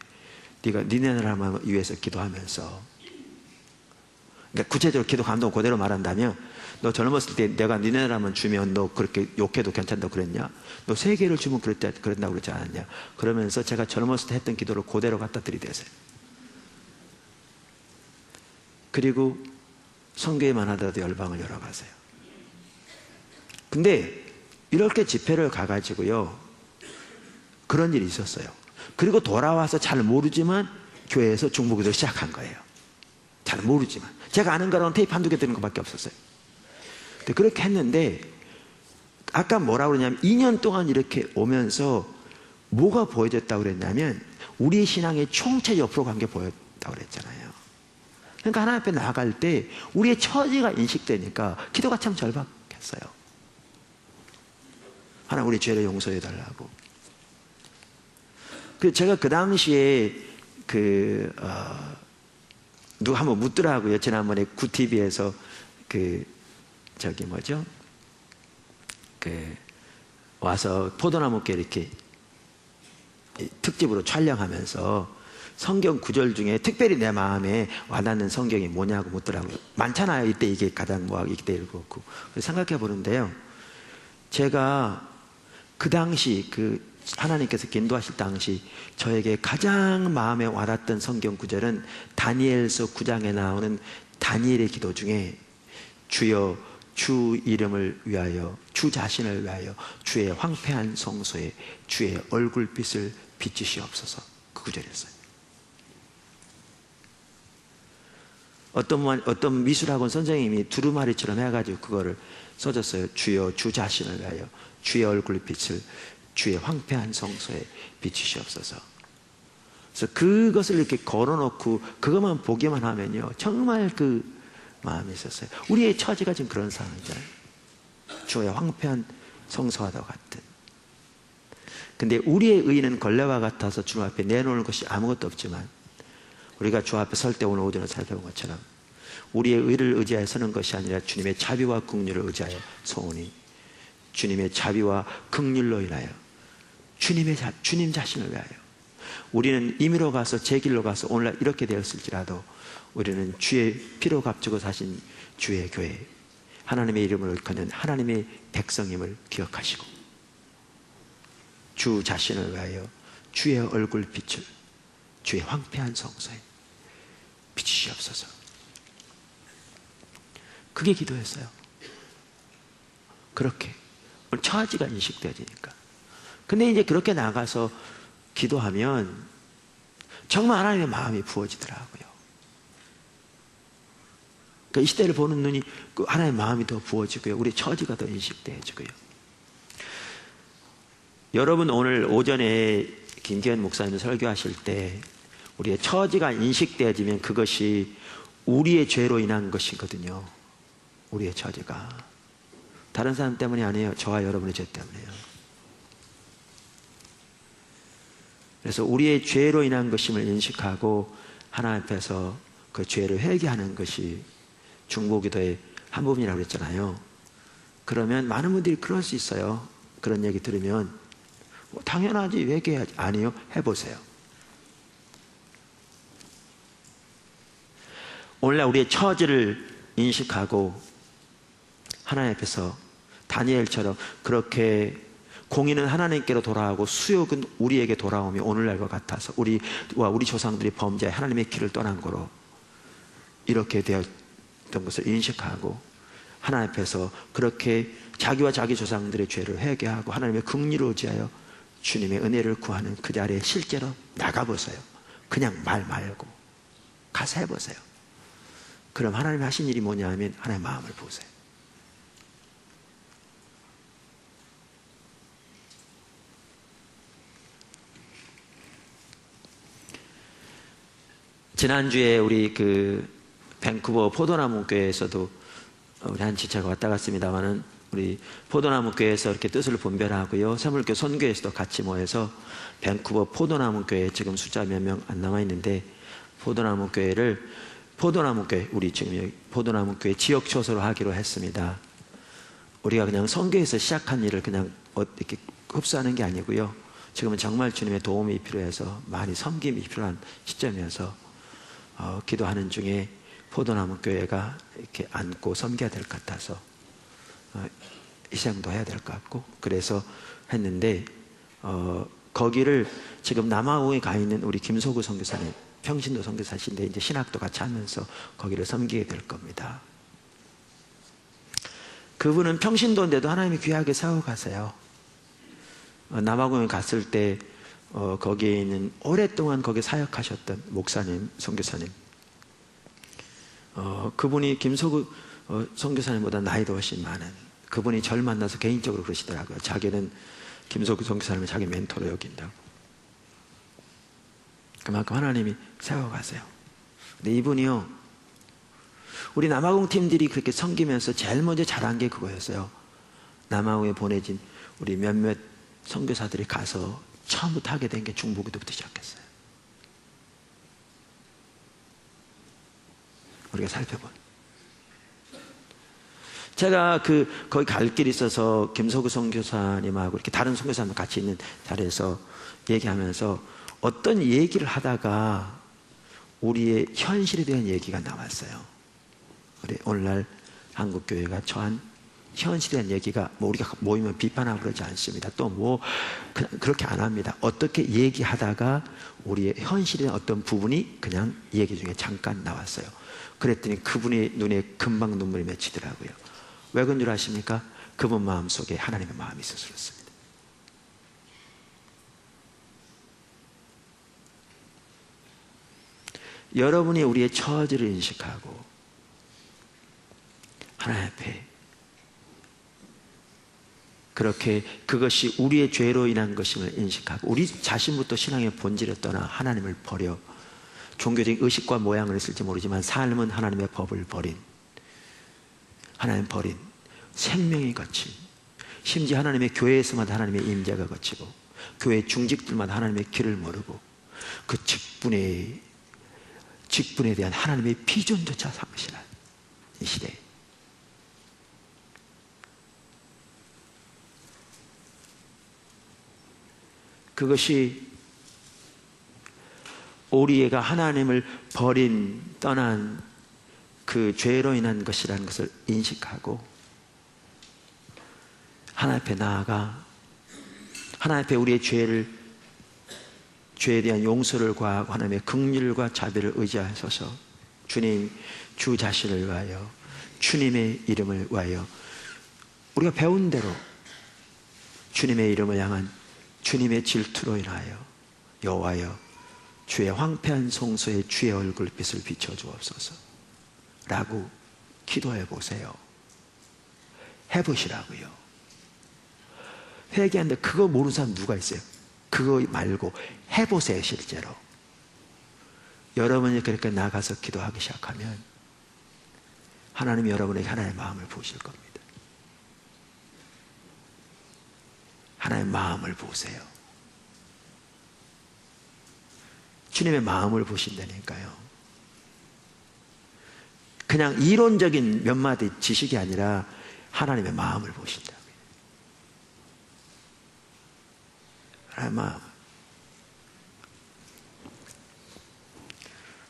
네가 니네 나라만 위해서 기도하면서, 그러니까 구체적으로 기도 감동 그대로 말한다면, 너 젊었을 때 내가 니네 나라만 주면 너 그렇게 욕해도 괜찮다고 그랬냐? 너 세계를 주면 그런다고 그러지 않았냐? 그러면서 제가 젊었을 때 했던 기도를 그대로 갖다 들이대세요. 그리고 선교회만 하더라도 열방을 열어가세요. 근데 이렇게 집회를 가가지고요, 그런 일이 있었어요. 그리고 돌아와서 잘 모르지만 교회에서 중보기도를 시작한 거예요. 잘 모르지만. 제가 아는 거라고는 테이프 한두 개 드는 것밖에 없었어요. 근데 그렇게 했는데, 아까 뭐라고 그러냐면 2년 동안 이렇게 오면서 뭐가 보여졌다고 그랬냐면, 우리의 신앙의 총체 옆으로 간 게 보였다고 그랬잖아요. 그러니까 하나님 앞에 나아갈 때 우리의 처지가 인식되니까 기도가 참 절박했어요. 하나님 우리 죄를 용서해 달라고. 제가 그 당시에 누가 한번 묻더라고요. 지난번에 구TV에서 와서 포도나무께 이렇게 특집으로 촬영하면서 성경 구절 중에 특별히 내 마음에 와닿는 성경이 뭐냐고 묻더라고요. 많잖아요. 이때 이게 가장 이때 읽었고. 생각해 보는데요, 제가 그 당시 하나님께서 인도하실 당시 저에게 가장 마음에 와닿던 성경 구절은 다니엘서 9장에 나오는 다니엘의 기도 중에, 주여 주 이름을 위하여, 주 자신을 위하여 주의 황폐한 성소에 주의 얼굴빛을 비추시옵소서. 그 구절이었어요. 어떤 미술학원 선생님이 두루마리처럼 해가지고 그거를 써줬어요. 주여 주 자신을 위하여 주의 얼굴빛을 주의 황폐한 성소에 비추시옵소서. 그래서 그것을 이렇게 걸어놓고 그것만 보기만 하면요, 정말 그 마음이 있었어요. 우리의 처지가 지금 그런 상황이잖아요. 주의 황폐한 성소와 같은. 근데 우리의 의는 걸레와 같아서 주님 앞에 내놓을 것이 아무것도 없지만, 우리가 주 앞에 설 때 오늘 오전에 살펴본 것처럼 우리의 의를 의지하여 서는 것이 아니라 주님의 자비와 긍휼을 의지하여 서오니 주님의 자비와 긍휼로 인하여 주님 자신을 위하여 우리는 임의로 가서 제 길로 가서 오늘날 이렇게 되었을지라도 우리는 주의 피로 값주고 사신 주의 교회, 하나님의 이름을 일컫는 하나님의 백성임을 기억하시고 주 자신을 위하여 주의 얼굴 빛을 주의 황폐한 성소에 비추시옵소서. 그게 기도였어요. 그렇게 오늘 처지가 인식되어지니까. 근데 이제 그렇게 나가서 기도하면 정말 하나님의 마음이 부어지더라고요. 그러니까 이 시대를 보는 눈이 하나님의 마음이 더 부어지고요, 우리 처지가 더 인식되어지고요. 여러분 오늘 오전에 김기현 목사님 설교하실 때 우리의 처지가 인식되어지면 그것이 우리의 죄로 인한 것이거든요. 우리의 처지가 다른 사람 때문이 아니에요. 저와 여러분의 죄 때문이에요. 그래서 우리의 죄로 인한 것임을 인식하고 하나님 앞에서 그 죄를 회개하는 것이 중보기도의 한 부분이라고 그랬잖아요. 그러면 많은 분들이 그럴 수 있어요. 그런 얘기 들으면 당연하지, 회개해야지. 아니요, 해보세요. 오늘날 우리의 처지를 인식하고 하나님 앞에서 다니엘처럼 그렇게 공의는 하나님께로 돌아오고 수욕은 우리에게 돌아오며 오늘날과 같아서 우리와 우리 조상들이 범죄해 하나님의 길을 떠난 거로 이렇게 되었던 것을 인식하고 하나님 앞에서 그렇게 자기와 자기 조상들의 죄를 회개하고 하나님의 긍휼을 의지하여 주님의 은혜를 구하는 그 자리에 실제로 나가보세요. 그냥 말 말고 가서 해보세요. 그럼 하나님이 하신 일이 뭐냐 하면 하나님의 마음을 보세요. 지난주에 우리 밴쿠버 포도나무 교회에서도 우리 한 지체가 왔다 갔습니다만은 우리 포도나무 교회에서 이렇게 뜻을 분별하고요, 서물교 선교에서도 같이 모여서 밴쿠버 포도나무 교회 지금 숫자 몇 명 안 남아 있는데 포도나무 교회 우리 지금 여기 포도나무 교회 지역 초소로 하기로 했습니다. 우리가 그냥 선교에서 시작한 일을 그냥 이렇게 흡수하는 게 아니고요, 지금은 정말 주님의 도움이 필요해서 많이 섬김이 필요한 시점이어서 기도하는 중에 포도나무 교회가 이렇게 안고 섬겨야 될 것 같아서 희생도 해야 될 것 같고 그래서 했는데 거기를 지금 남아공에 가 있는 우리 김소구 선교사님, 평신도 선교사신데 이제 신학도 같이 하면서 거기를 섬기게 될 겁니다. 그분은 평신도인데도 하나님이 귀하게 세워 가세요. 남아공에 갔을 때 거기에 있는 오랫동안 거기 사역하셨던 목사님, 선교사님, 그분이 김소구 선교사님보다 나이도 훨씬 많은 그분이 저를 만나서 개인적으로 그러시더라고요. 자기는 김소구 선교사님을 자기 멘토로 여긴다고. 그만큼 하나님이 세워가세요. 근데 이분이요, 우리 남아공 팀들이 그렇게 섬기면서 제일 먼저 잘한 게 그거였어요. 남아공에 보내진 우리 몇몇 선교사들이 가서 처음부터 하게 된 게 중보기도부터 시작했어요. 우리가 살펴본. 제가 거기 갈 길이 있어서 김소구 선교사님하고 이렇게 다른 선교사님 같이 있는 자리에서 얘기하면서 어떤 얘기를 하다가 우리의 현실에 대한 얘기가 나왔어요. 우리 오늘날 한국교회가 처한 현실에 대한 얘기가 우리가 모이면 비판하고 그러지 않습니다. 또 그냥 그렇게 안 합니다. 어떻게 얘기하다가 우리의 현실의 어떤 부분이 그냥 얘기 중에 잠깐 나왔어요. 그랬더니 그분의 눈에 금방 눈물이 맺히더라고요. 왜 그런 줄 아십니까? 그분 마음속에 하나님의 마음이 있어서 그렇습니다. 여러분이 우리의 처지를 인식하고 하나님 앞에 그렇게 그것이 우리의 죄로 인한 것임을 인식하고 우리 자신부터 신앙의 본질을 떠나 하나님을 버려 종교적인 의식과 모양을 했을지 모르지만 삶은 하나님의 법을 버린, 하나님 버린 생명이 거친, 심지어 하나님의 교회에서마다 하나님의 임재가 거치고 교회 중직들마다 하나님의 길을 모르고 그 직분의 직분에 대한 하나님의 비전조차 상실한 이 시대에 그것이 오리애가 하나님을 버린 떠난 그 죄로 인한 것이라는 것을 인식하고 하나님 앞에 나아가 하나님 앞에 우리의 죄에 대한 용서를 구하고 하나님의 긍휼과 자비를 의지하셔서 주님 주 자신을 위하여 주님의 이름을 위하여 우리가 배운 대로 주님의 이름을 향한 주님의 질투로 인하여 여호와여 주의 황폐한 성소에 주의 얼굴빛을 비춰주옵소서 라고 기도해 보세요. 해보시라고요. 회개하는데 그거 모르는 사람 누가 있어요? 그거 말고 해보세요. 실제로 여러분이 그렇게 나가서 기도하기 시작하면 하나님이 여러분에게 하나님의 마음을 보실 겁니다. 하나님의 마음을 보세요. 주님의 마음을 보신다니까요. 그냥 이론적인 몇 마디 지식이 아니라 하나님의 마음을 보신다고요. 하나님의 마음.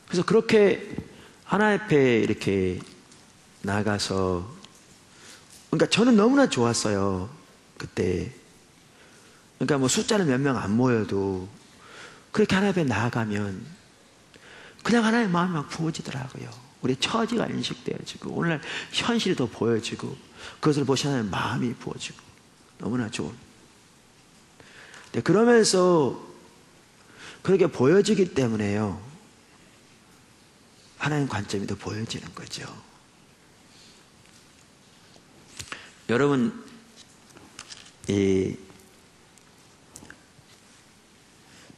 그래서 그렇게 하나님 앞에 이렇게 나가서 그러니까 저는 너무나 좋았어요. 그때 그러니까 뭐 숫자는 몇 명 안 모여도 그렇게 하나님 앞에 나아가면 그냥 하나님의 마음이 막 부어지더라고요. 우리 처지가 인식되어지고 오늘날 현실이 더 보여지고 그것을 보시는 하나님의 마음이 부어지고 너무나 좋은. 네, 그러면서 그렇게 보여지기 때문에요 하나님 관점이 더 보여지는 거죠. 여러분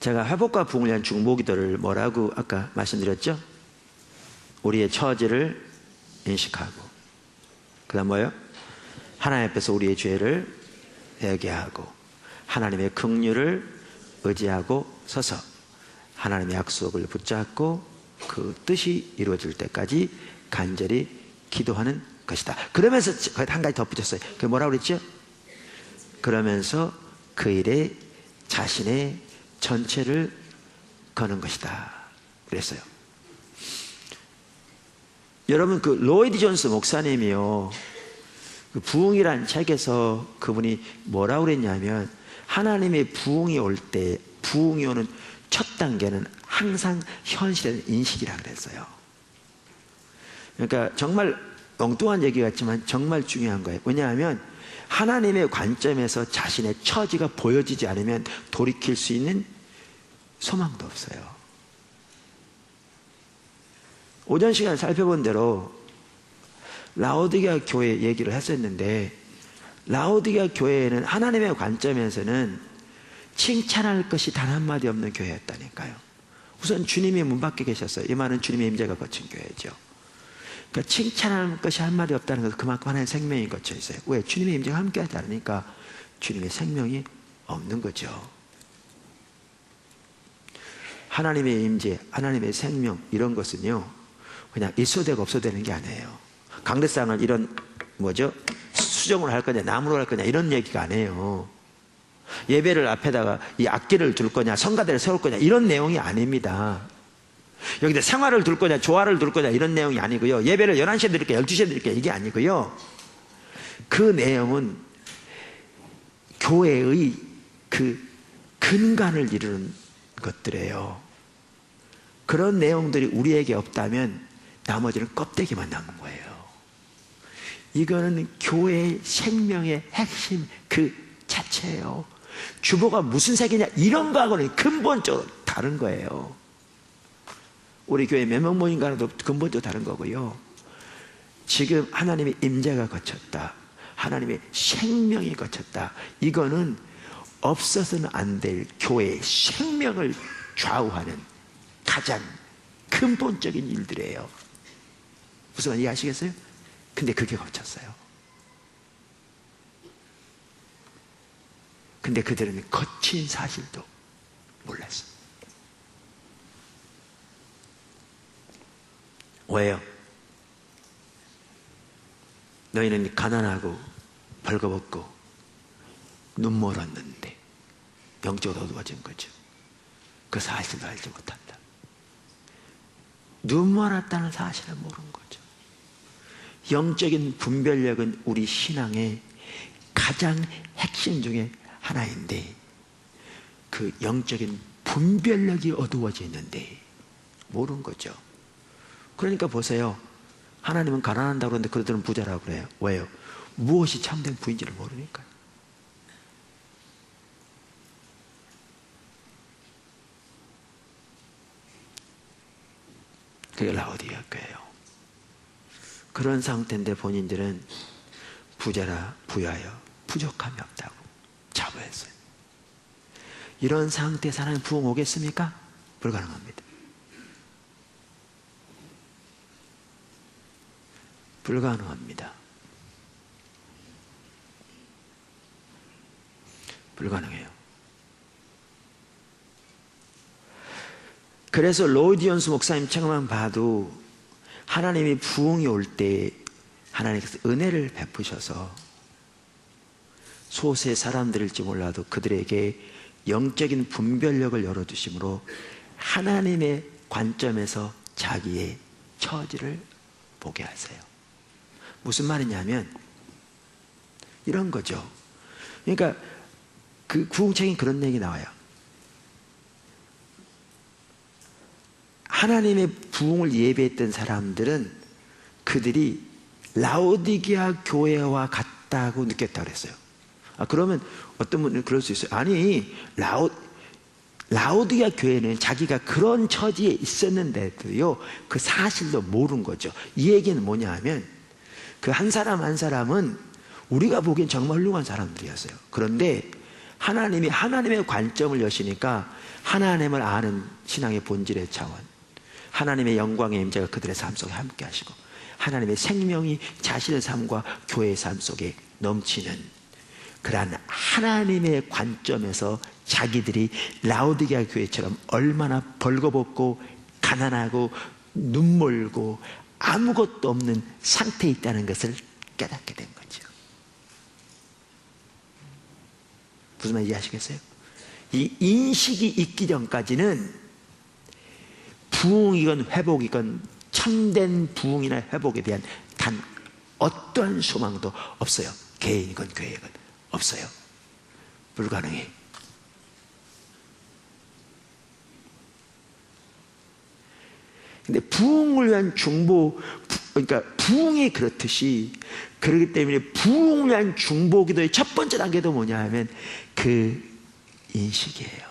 제가 회복과 부흥을 위한 중보기도를 뭐라고 아까 말씀드렸죠? 우리의 처지를 인식하고 그 다음 뭐예요? 하나님 앞에서 우리의 죄를 회개하고 하나님의 긍휼을 의지하고 서서 하나님의 약속을 붙잡고 그 뜻이 이루어질 때까지 간절히 기도하는 것이다. 그러면서 한 가지 덧붙였어요. 그게 뭐라고 그랬죠? 그러면서 그 일에 자신의 전체를 거는 것이다 그랬어요. 여러분 그 로이드 존스 목사님이요 그 부흥이라는 책에서 그분이 뭐라고 그랬냐면 하나님의 부흥이 올 때 부흥이 오는 첫 단계는 항상 현실의 인식이라고 그랬어요. 그러니까 정말 엉뚱한 얘기 같지만 정말 중요한 거예요. 왜냐하면 하나님의 관점에서 자신의 처지가 보여지지 않으면 돌이킬 수 있는 소망도 없어요. 오전 시간에 살펴본 대로 라오디게아 교회 얘기를 했었는데 라오디게아 교회에는 하나님의 관점에서는 칭찬할 것이 단 한마디 없는 교회였다니까요. 우선 주님이 문 밖에 계셨어요. 이 말은 주님의 임재가 거친 교회죠. 그러니까 칭찬할 것이 한마디 없다는 것은 그만큼 하나님의 생명이 거쳐 있어요. 왜? 주님의 임재가 함께 하지 않으니까 주님의 생명이 없는 거죠. 하나님의 임재, 하나님의 생명 이런 것은요 그냥 있어도 되고 없어도 되는 게 아니에요. 강대상을 이런 뭐죠? 수정을 할 거냐 나무로 할 거냐 이런 얘기가 아니에요. 예배를 앞에다가 이 악기를 둘 거냐 성가대를 세울 거냐 이런 내용이 아닙니다. 여기다 생화를 둘 거냐 조화를 둘 거냐 이런 내용이 아니고요. 예배를 11시에 드릴게요 12시에 드릴게요 이게 아니고요. 그 내용은 교회의 그 근간을 이루는 것들이에요. 그런 내용들이 우리에게 없다면 나머지는 껍데기만 남은 거예요. 이거는 교회의 생명의 핵심 그 자체예요. 주보가 무슨 색이냐 이런 거하고는 근본적으로 다른 거예요. 우리 교회 몇 명 모인가도 근본적으로 다른 거고요. 지금 하나님의 임재가 거쳤다. 하나님의 생명이 거쳤다. 이거는 없어서는 안 될 교회의 생명을 좌우하는 가장 근본적인 일들이에요. 무슨 말인지 이해하시겠어요? 근데 그게 거쳤어요. 근데 그들은 거친 사실도 몰랐어요. 왜요? 너희는 가난하고 벌거벗고 눈 멀었는데 영적으로 어두워진 거죠. 그 사실도 알지 못한다. 눈 멀었다는 사실을 모르는 거죠. 영적인 분별력은 우리 신앙의 가장 핵심 중에 하나인데, 그 영적인 분별력이 어두워져 있는데 모르는 거죠. 그러니까 보세요. 하나님은 가난한다고 그러는데 그들은 부자라고 그래요. 왜요? 무엇이 참된 부인지를 모르니까요. 그게 라오디게아 교회예요. 그런 상태인데 본인들은 부자라 부여하여 부족함이 없다고 자부했어요. 이런 상태에서 하나님 부흥 오겠습니까? 불가능합니다. 불가능합니다. 불가능해요. 그래서 로디온스 목사님 책만 봐도 하나님이 부흥이 올 때 하나님께서 은혜를 베푸셔서 소수의 사람들일지 몰라도 그들에게 영적인 분별력을 열어주심으로 하나님의 관점에서 자기의 처지를 보게 하세요. 무슨 말이냐면 이런 거죠. 그러니까 그 부흥책에 그런 얘기 나와요. 하나님의 부흥을 예배했던 사람들은 그들이 라오디게아 교회와 같다고 느꼈다고 그랬어요. 그러면 어떤 분은 그럴 수 있어요. 아니, 라오디게아 교회는 자기가 그런 처지에 있었는데도요, 그 사실도 모르는 거죠. 이 얘기는 뭐냐 하면, 그 한 사람 한 사람은 우리가 보기엔 정말 훌륭한 사람들이었어요. 그런데 하나님이 하나님의 관점을 여시니까 하나님을 아는 신앙의 본질의 차원, 하나님의 영광의 임재가 그들의 삶 속에 함께 하시고 하나님의 생명이 자신의 삶과 교회의 삶 속에 넘치는 그러한 하나님의 관점에서 자기들이 라오디게아 교회처럼 얼마나 벌거벗고 가난하고 눈멀고 아무것도 없는 상태에 있다는 것을 깨닫게 된 거죠. 무슨 말인지 아시겠어요? 이 인식이 있기 전까지는 부흥이건 회복이건 참된 부흥이나 회복에 대한 단 어떠한 소망도 없어요. 개인이건 교회이건 없어요. 불가능해. 근데 부흥을 위한 중보, 그러니까 부흥이 그렇듯이, 그렇기 때문에 부흥을 위한 중보 기도의 첫 번째 단계도 뭐냐 하면 그 인식이에요.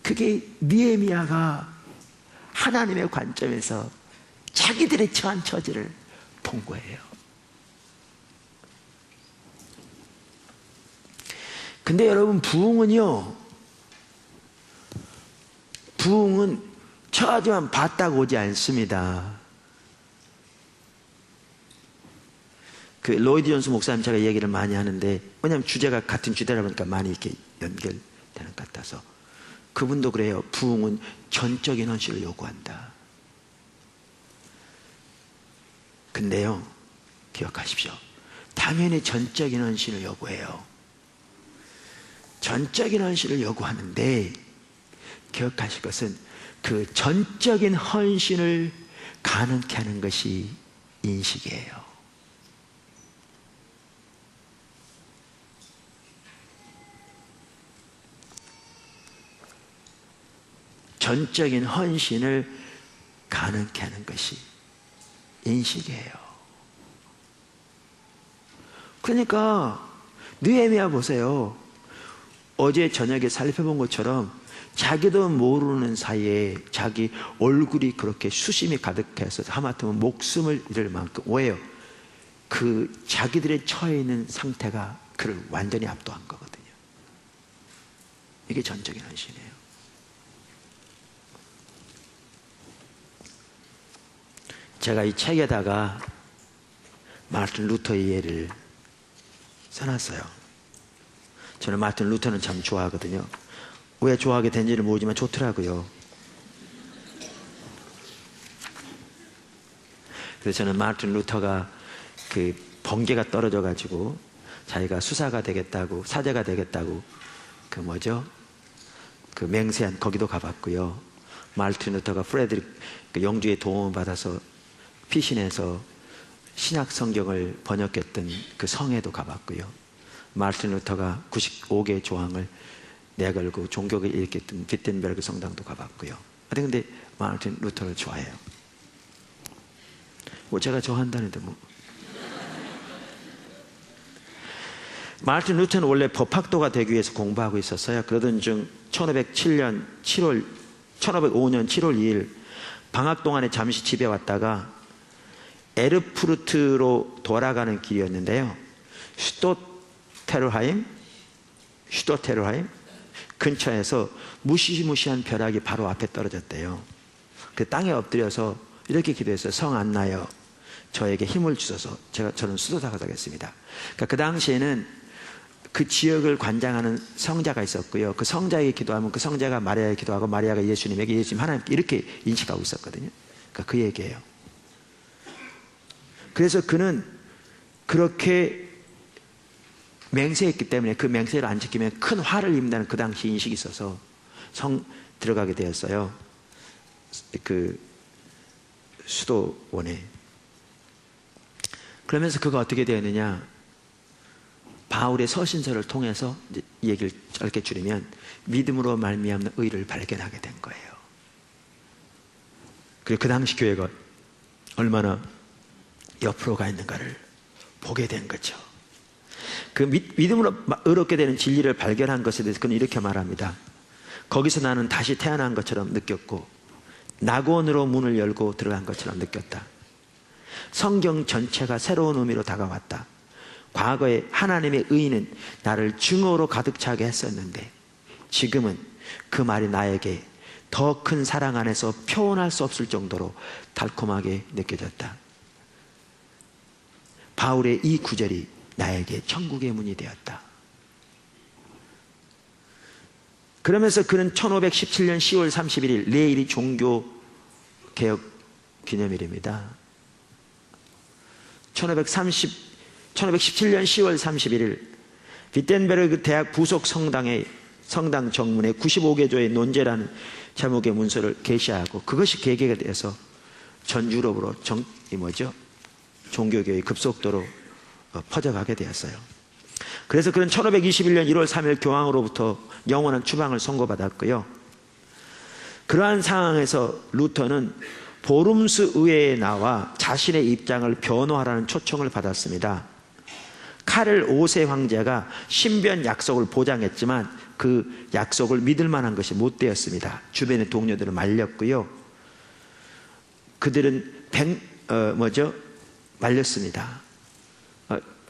그게 느헤미야가 하나님의 관점에서 자기들의 처한 처지를 본 거예요. 근데 여러분, 부흥은 처하지만 봤다고 오지 않습니다. 그 로이드 존스 목사님 제가 얘기를 많이 하는데, 왜냐하면 주제가 같은 주제라 보니까 많이 이렇게 연결되는 것 같아서, 그분도 그래요. 부흥은 전적인 헌신을 요구한다. 근데요, 기억하십시오. 당연히 전적인 헌신을 요구해요. 전적인 헌신을 요구하는데, 기억하실 것은 그 전적인 헌신을 가능케 하는 것이 인식이에요. 전적인 헌신을 가능케 하는 것이 인식이에요. 그러니까 느헤미야 보세요. 어제 저녁에 살펴본 것처럼 자기도 모르는 사이에 자기 얼굴이 그렇게 수심이 가득해서 하마터면 목숨을 잃을 만큼, 왜요? 그 자기들의 처해 있는 상태가 그를 완전히 압도한 거거든요. 이게 전적인 헌신이에요. 제가 이 책에다가 마틴 루터의 예를 써놨어요. 저는 마틴 루터는 참 좋아하거든요. 왜 좋아하게 된지는 모르지만 좋더라고요. 그래서 저는 마르틴 루터가 그 번개가 떨어져 가지고 자기가 수사가 되겠다고, 사제가 되겠다고 그 뭐죠? 그 맹세한 거기도 가봤고요. 마르틴 루터가 프레드릭 그 영주의 도움을 받아서 피신해서 신약 성경을 번역했던 그 성에도 가봤고요. 마르틴 루터가 95개의 조항을 내걸고 종교를 일으켰던 비텐베르그 성당도 가봤고요. 근데 마르틴 루터를 좋아해요. 뭐 제가 좋아한다는데 뭐. 마르틴 루터는 원래 법학도가 되기 위해서 공부하고 있었어요. 그러던 중 1505년 7월 2일 방학 동안에 잠시 집에 왔다가 에르푸르트로 돌아가는 길이었는데요. 슈토테르하임 근처에서 무시무시한 벼락이 바로 앞에 떨어졌대요. 그 땅에 엎드려서 이렇게 기도했어요. 성 안나여 저에게 힘을 주셔서 저는 수도사가 되겠습니다. 그러니까 그 당시에는 그 지역을 관장하는 성자가 있었고요. 그 성자에게 기도하면 그 성자가 마리아에게 기도하고 마리아가 예수님에게, 예수님 하나님께 이렇게 인식하고 있었거든요. 그러니까 그 얘기예요. 그래서 그는 그렇게 맹세했기 때문에 그 맹세를 안 지키면 큰 화를 입는다는 그 당시 인식이 있어서 성 들어가게 되었어요. 그 수도원에. 그러면서 그가 어떻게 되었느냐, 바울의 서신서를 통해서 이제 이 얘기를 짧게 줄이면 믿음으로 말미암는 의를 발견하게 된 거예요. 그리고 그 당시 교회가 얼마나 옆으로 가 있는가를 보게 된 거죠. 그 믿음으로 의롭게 되는 진리를 발견한 것에 대해서 그는 이렇게 말합니다. 거기서 나는 다시 태어난 것처럼 느꼈고 낙원으로 문을 열고 들어간 것처럼 느꼈다. 성경 전체가 새로운 의미로 다가왔다. 과거에 하나님의 의는 나를 증오로 가득 차게 했었는데 지금은 그 말이 나에게 더 큰 사랑 안에서 표현할 수 없을 정도로 달콤하게 느껴졌다. 바울의 이 구절이 나에게 천국의 문이 되었다. 그러면서 그는 1517년 10월 31일 내일이 종교개혁 기념일입니다. 1517년 10월 31일 비텐베르그 대학 부속 성당 정문에 95개조의 논제라는 제목의 문서를 게시하고 그것이 계기가 돼서 전 유럽으로 종교교육이 급속도로 퍼져가게 되었어요. 그래서 그는 1521년 1월 3일 교황으로부터 영원한 추방을 선고받았고요. 그러한 상황에서 루터는 보름스 의회에 나와 자신의 입장을 변호하라는 초청을 받았습니다. 카를 5세 황제가 신변 약속을 보장했지만 그 약속을 믿을 만한 것이 못 되었습니다. 주변의 동료들은 말렸고요. 그들은 말렸습니다.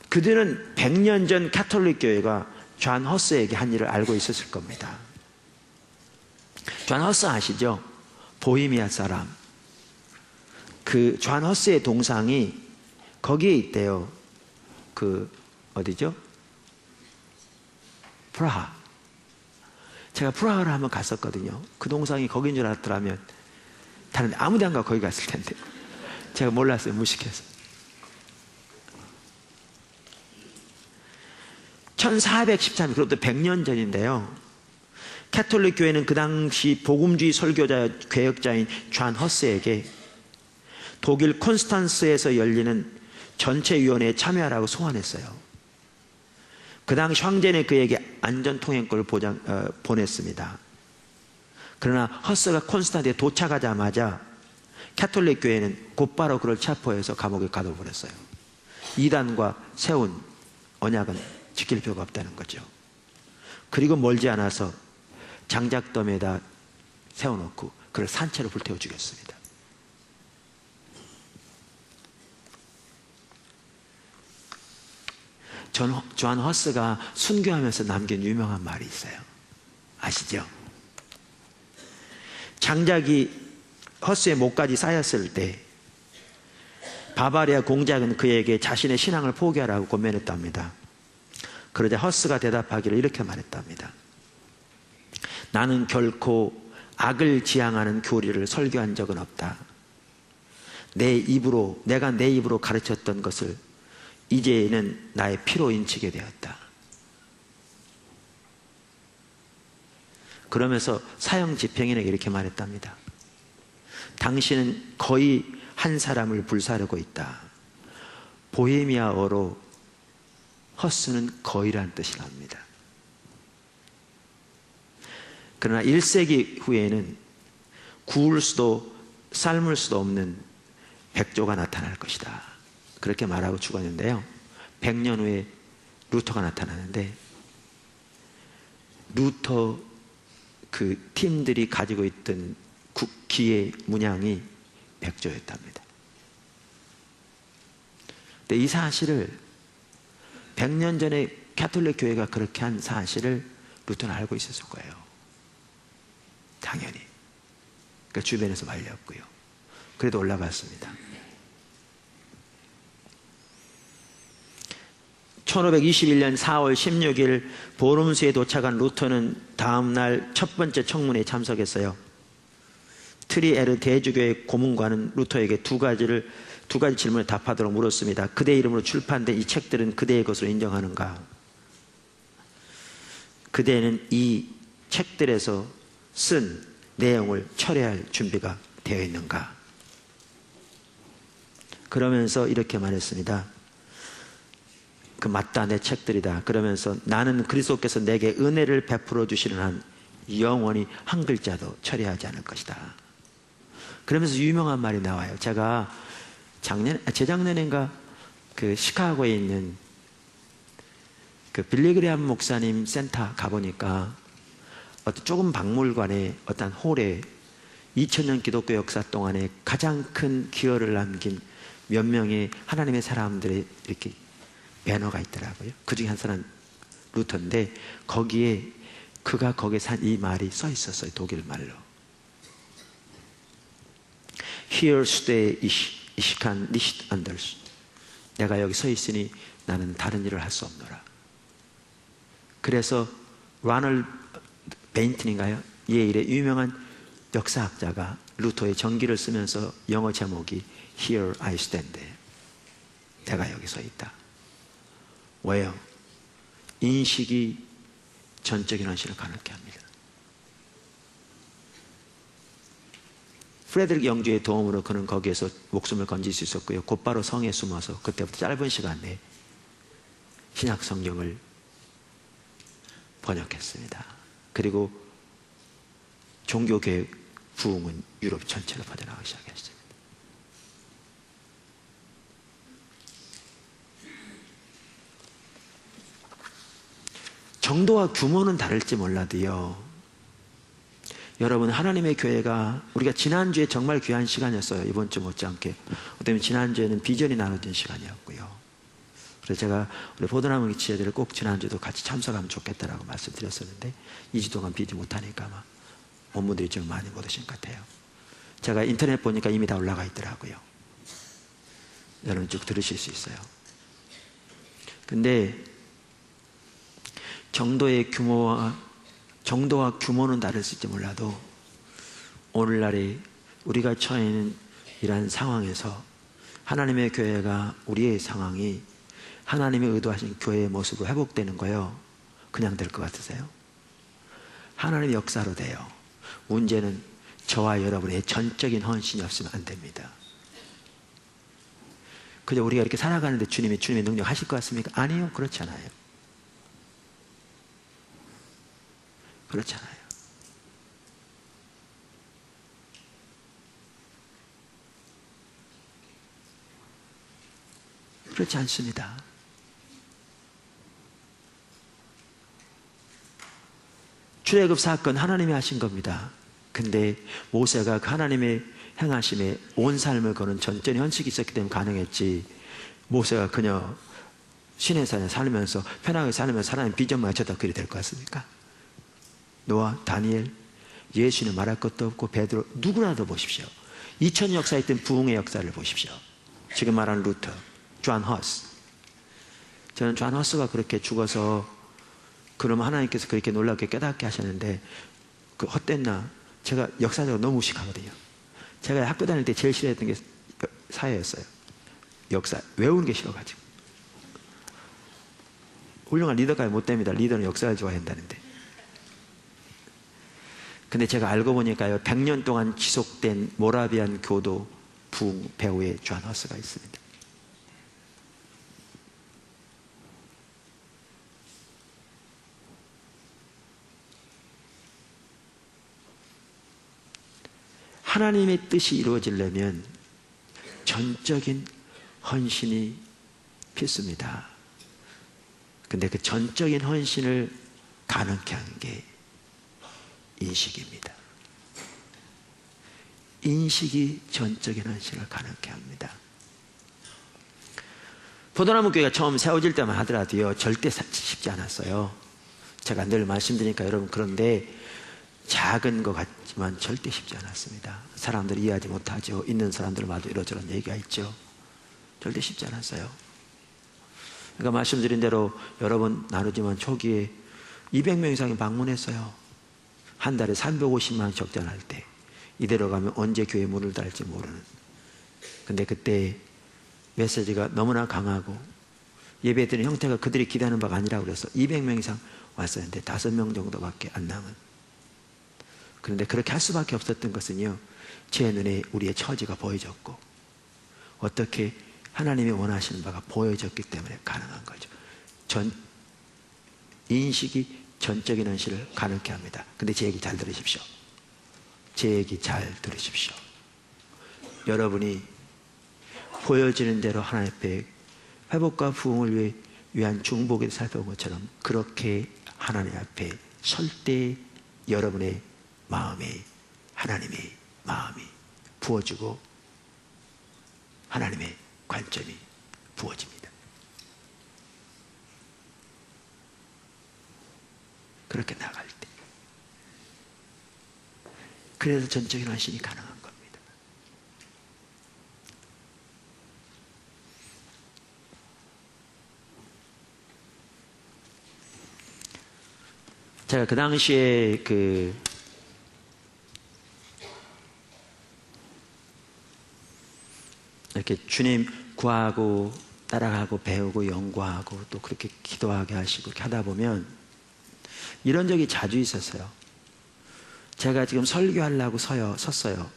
그들은 100년 전 가톨릭 교회가 존 허스에게 한 일을 알고 있었을 겁니다. 존 허스 아시죠? 보헤미아 사람. 그 존 허스의 동상이 거기에 있대요. 어디죠? 프라하. 제가 프라하를 한번 갔었거든요. 그 동상이 거긴 줄 알았더라면 다른 아무 데 안 가고 거기 갔을 텐데 제가 몰랐어요. 무식해서. 1413년, 그것도 100년 전인데요. 가톨릭 교회는 그 당시 복음주의 설교자, 개혁자인 존 허스에게 독일 콘스탄스에서 열리는 전체위원회에 참여하라고 소환했어요. 그 당시 황제는 그에게 안전통행권을 보냈습니다. 그러나 허스가 콘스탄스에 도착하자마자 가톨릭 교회는 곧바로 그를 체포해서 감옥에 가둬버렸어요. 이단과 세운 언약은 지킬 필요가 없다는 거죠. 그리고 멀지 않아서 장작더미에다 세워놓고 그를 산채로 불태워 죽였습니다. 존 허스가 순교하면서 남긴 유명한 말이 있어요. 아시죠? 장작이 허스의 목까지 쌓였을 때 바바리아 공작은 그에게 자신의 신앙을 포기하라고 권면했답니다. 그러자 허스가 대답하기를 이렇게 말했답니다. 나는 결코 악을 지향하는 교리를 설교한 적은 없다. 내가 내 입으로 가르쳤던 것을 이제는 나의 피로 인치게 되었다. 그러면서 사형 집행인에게 이렇게 말했답니다. 당신은 거의 한 사람을 불사르고 있다. 보헤미아어로 허스는 거의란 뜻이랍니다. 그러나 1세기 후에는 구울 수도 삶을 수도 없는 백조가 나타날 것이다. 그렇게 말하고 죽었는데요. 100년 후에 루터가 나타나는데, 루터 그 팀들이 가지고 있던 국기의 문양이 백조였답니다. 근데 이 사실을 100년 전에 가톨릭 교회가 그렇게 한 사실을 루터는 알고 있었을 거예요. 당연히. 그러니까 주변에서 말렸고요. 그래도 올라갔습니다. 1521년 4월 16일 보름수에 도착한 루터는 다음날 첫 번째 청문회에 참석했어요. 트리에르 대주교의 고문관은 루터에게 두 가지 질문에 답하도록 물었습니다. 그대 이름으로 출판된 이 책들은 그대의 것으로 인정하는가? 그대는 이 책들에서 쓴 내용을 철회할 준비가 되어 있는가? 그러면서 이렇게 말했습니다. 맞다, 내 책들이다. 그러면서 나는 그리스도께서 내게 은혜를 베풀어 주시는 한 영원히 한 글자도 처리하지 않을 것이다. 그러면서 유명한 말이 나와요. 제가 재작년인가 그 시카고에 있는 그 빌리그레암 목사님 센터 가보니까 어떤 조금 박물관에 어떤 홀에 2000년 기독교 역사 동안에 가장 큰 기여를 남긴 몇 명의 하나님의 사람들의 이렇게 배너가 있더라고요. 그 중에 한 사람 루터인데, 거기에 그가 거기에 산 이 말이 써 있었어요. 독일 말로. Hier stehe ich kann nicht anders. 내가 여기 서 있으니 나는 다른 일을 할 수 없노라. 그래서 라널 베인튼인가요? 예일의 유명한 역사학자가 루터의 전기를 쓰면서 영어 제목이 Here I stand. 내가 여기 서 있다. 왜요? 인식이 전적인 헌신을 가능케 합니다. 프레드릭 영주의 도움으로 그는 거기에서 목숨을 건질 수 있었고요. 곧바로 성에 숨어서 그때부터 짧은 시간 내에 신약 성경을 번역했습니다. 그리고 종교개혁 부흥은 유럽 전체로 퍼져나가기 시작했습니다. 정도와 규모는 다를지 몰라도요, 여러분, 하나님의 교회가, 우리가 지난주에 정말 귀한 시간이었어요. 이번 주 못지않게. 왜냐하면 지난주에는 비전이 나눠진 시간이었고요. 그래서 제가 우리 보드나무 지혜들을 꼭 지난주도 같이 참석하면 좋겠다라고 말씀드렸었는데 2주 동안 비지 못하니까 아마 원문들이 좀 많이 못 오신 것 같아요. 제가 인터넷 보니까 이미 다 올라가 있더라고요. 여러분 쭉 들으실 수 있어요. 근데 정도와 규모는 다를지 몰라도 오늘날에 우리가 처해 있는 이러한 상황에서 하나님의 교회가, 우리의 상황이 하나님이 의도하신 교회의 모습으로 회복되는 거요, 그냥 될 것 같으세요? 하나님의 역사로 돼요. 문제는 저와 여러분의 전적인 헌신이 없으면 안 됩니다. 그저 우리가 이렇게 살아가는데 주님의 능력 하실 것 같습니까? 아니요, 그렇지 않아요. 그렇잖아요. 그렇지 않습니다. 출애굽 사건 하나님이 하신 겁니다. 근데 모세가 그 하나님의 행하심에 온 삶을 거는 전적인 헌식이 있었기 때문에 가능했지, 모세가 그냥 시내산에 살면서 편하게 살면서 하나님 비전만 쳤다 그리 될 것 같습니까? 노아, 다니엘, 예수는 말할 것도 없고 베드로, 누구라도 보십시오. 2000년 역사에 있던 부흥의 역사를 보십시오. 지금 말하는 루터, 존 허스. 저는 존 허스가 그렇게 죽어서, 그러면 하나님께서 그렇게 놀랍게 깨닫게 하셨는데, 그 헛됐나? 제가 역사적으로 너무 무식하거든요. 제가 학교 다닐 때 제일 싫어했던 게 사회였어요. 역사 외우는 게 싫어가지고. 훌륭한 리더가 못 됩니다. 리더는 역사를 좋아해야 한다는데. 근데 제가 알고 보니까요, 100년 동안 지속된 모라비안 교도 부흥 배후에 존 허스가 있습니다. 하나님의 뜻이 이루어지려면 전적인 헌신이 필수입니다. 근데 그 전적인 헌신을 가능케 하는 게 인식입니다. 인식이 전적인 헌신을 가능케 합니다. 포도나무 교회가 처음 세워질 때만 하더라도요, 절대 쉽지 않았어요. 제가 늘 말씀드리니까 여러분, 그런데 작은 것 같지만 절대 쉽지 않았습니다. 사람들이 이해하지 못하죠. 있는 사람들마다 이러저런 얘기가 있죠. 절대 쉽지 않았어요. 그러니까 말씀드린 대로 여러 번 나누지만 초기에 200명 이상이 방문했어요. 한 달에 350만 원 적자날 때. 이대로 가면 언제 교회 문을 닫을지 모르는. 근데 그때 메시지가 너무나 강하고 예배 드리는 형태가 그들이 기대하는 바가 아니라고 그래서 200명 이상 왔었는데 5명 정도밖에 안 남은. 그런데 그렇게 할 수밖에 없었던 것은요, 제 눈에 우리의 처지가 보여졌고 어떻게 하나님이 원하시는 바가 보여졌기 때문에 가능한 거죠. 인식이 전적인 헌신을 가능케 합니다. 근데 제 얘기 잘 들으십시오. 제 얘기 잘 들으십시오. 여러분이 보여지는 대로 하나님 앞에 회복과 부흥을 위한 중보기를 살펴본 것처럼 그렇게 하나님 앞에 설 때 여러분의 마음에 하나님의 마음이 부어지고 하나님의 관점이 부어집니다. 그렇게 나갈 때. 그래서 전적인 헌신이 가능한 겁니다. 제가 그 당시에 이렇게 주님 구하고 따라가고 배우고 연구하고 또 그렇게 기도하게 하시고 이렇게 하다 보면 이런 적이 자주 있었어요. 제가 지금 설교하려고 섰어요.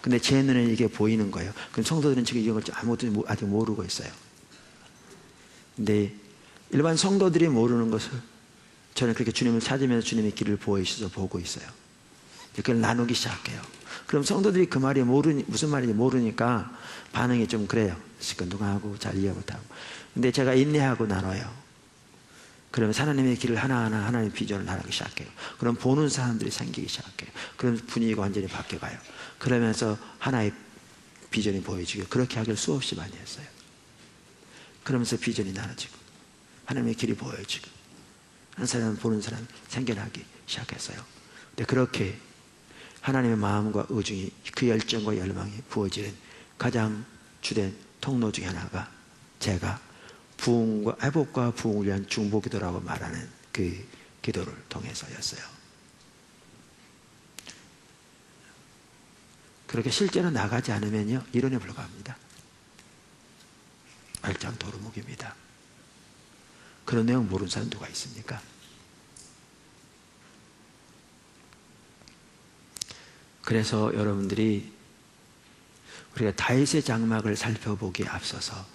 근데 제 눈에는 이게 보이는 거예요. 그럼 성도들은 지금 이런 걸 아무것도 아직 모르고 있어요. 근데 일반 성도들이 모르는 것을 저는 그렇게 주님을 찾으면서 주님의 길을 보이셔서 보고 있어요. 그걸 나누기 시작해요. 그럼 성도들이 그 말이 무슨 말인지 모르니까 반응이 좀 그래요. 시큰둥하고 잘 이해 못하고. 근데 제가 인내하고 나눠요. 그러면 하나님의 길을 하나하나 하나님의 비전을 나누기 시작해요. 그럼 보는 사람들이 생기기 시작해요. 그럼 분위기가 완전히 바뀌어가요. 그러면서 하나의 비전이 보여지고 그렇게 하길 수없이 많이 했어요. 그러면서 비전이 나눠지고 하나님의 길이 보여지고 한 사람 보는 사람 생겨나기 시작했어요. 근데 그렇게 하나님의 마음과 의중이 그 열정과 열망이 부어지는 가장 주된 통로 중에 하나가 제가 부흥과 회복과 부흥을 위한 중보기도라고 말하는 그 기도를 통해서였어요. 그렇게 실제로 나가지 않으면요, 이론에 불과합니다. 말짱 도루묵입니다. 그런 내용 모르는 사람 누가 있습니까? 그래서 여러분들이 우리가 다윗의 장막을 살펴보기에 앞서서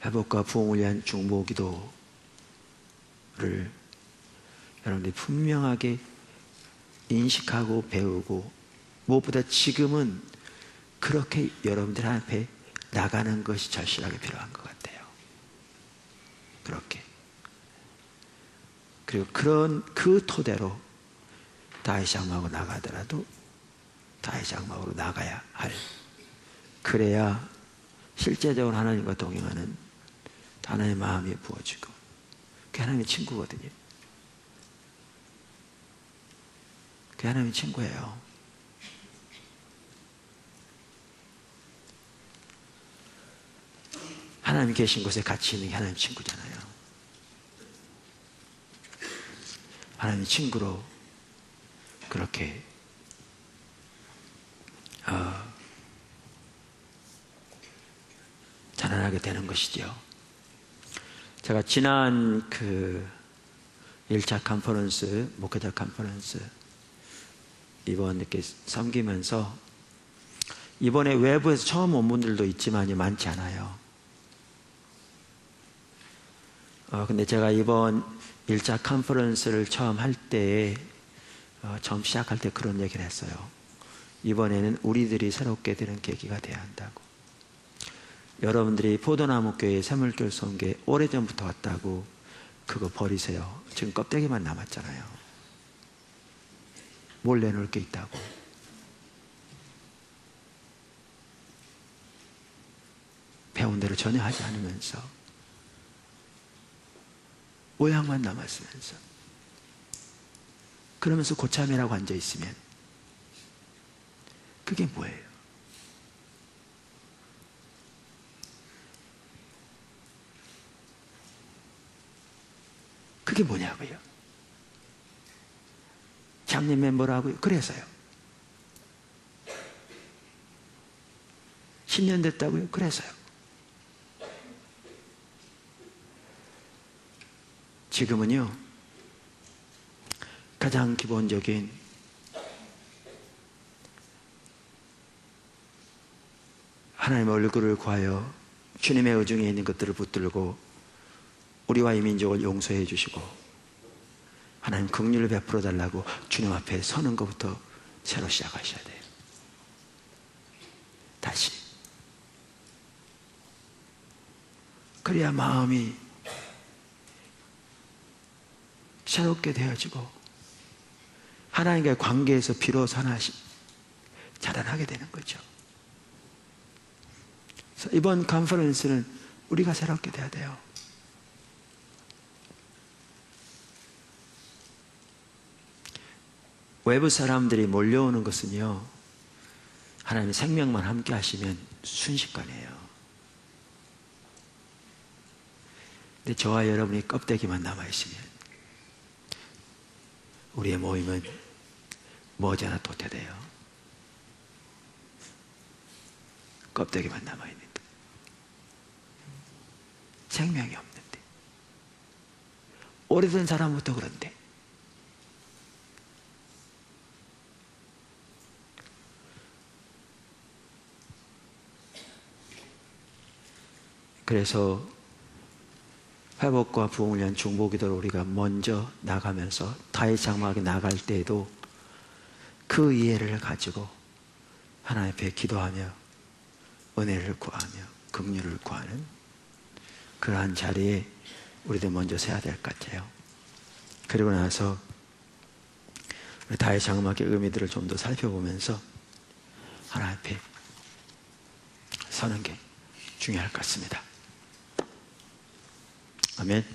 회복과 부흥을 위한 중보기도를 여러분들이 분명하게 인식하고 배우고 무엇보다 지금은 그렇게 여러분들 앞에 나가는 것이 절실하게 필요한 것 같아요. 그렇게. 그리고 그 토대로 다윗 장막으로 나가더라도 다윗 장막으로 나가야 할. 그래야 실제적으로 하나님과 동행하는 하나님의 마음이 부어지고 그게 하나님의 친구거든요. 그게 하나님의 친구예요. 하나님 계신 곳에 같이 있는 게 하나님 친구잖아요. 하나님의 친구로 그렇게 자라나게 되는 것이죠. 제가 지난 1차 컨퍼런스, 목회자 컨퍼런스 이번 이렇게 섬기면서 이번에 외부에서 처음 온 분들도 있지만 많지 않아요. 근데 제가 이번 1차 컨퍼런스를 처음 할 때, 처음 시작할 때 그런 얘기를 했어요. 이번에는 우리들이 새롭게 되는 계기가 돼야 한다고. 여러분들이 포도나무 교회 샘물교회 성교회 오래전부터 왔다고 그거 버리세요. 지금 껍데기만 남았잖아요. 뭘 내놓을 게 있다고. 배운 대로 전혀 하지 않으면서 모양만 남았으면서 그러면서 고참이라고 앉아있으면 그게 뭐예요? 그게 뭐냐고요? 장님 멤버라고요? 그래서요. 10년 됐다고요? 그래서요. 지금은요, 가장 기본적인 하나님의 얼굴을 구하여 주님의 의중에 있는 것들을 붙들고 우리와 이 민족을 용서해 주시고 하나님 긍휼을 베풀어 달라고 주님 앞에 서는 것부터 새로 시작하셔야 돼요. 다시. 그래야 마음이 새롭게 되어지고 하나님과의 관계에서 비로소 하나씩 자라나게 되는 거죠. 그래서 이번 컨퍼런스는 우리가 새롭게 돼야 돼요. 외부 사람들이 몰려오는 것은요, 하나님의 생명만 함께 하시면 순식간이에요. 근데 저와 여러분이 껍데기만 남아있으면 우리의 모임은 머지않아 도태돼요. 껍데기만 남아있는데 생명이 없는데 오래된 사람부터 그런데 그래서 회복과 부흥을 위한 중보기도를 우리가 먼저 나가면서 다윗 장막에 나갈 때에도 그 이해를 가지고 하나님 앞에 기도하며 은혜를 구하며 긍휼을 구하는 그러한 자리에 우리도 먼저 서야 될 것 같아요. 그리고 나서 우리 다윗 장막의 의미들을 좀 더 살펴보면서 하나님 앞에 서는 게 중요할 것 같습니다. 아멘.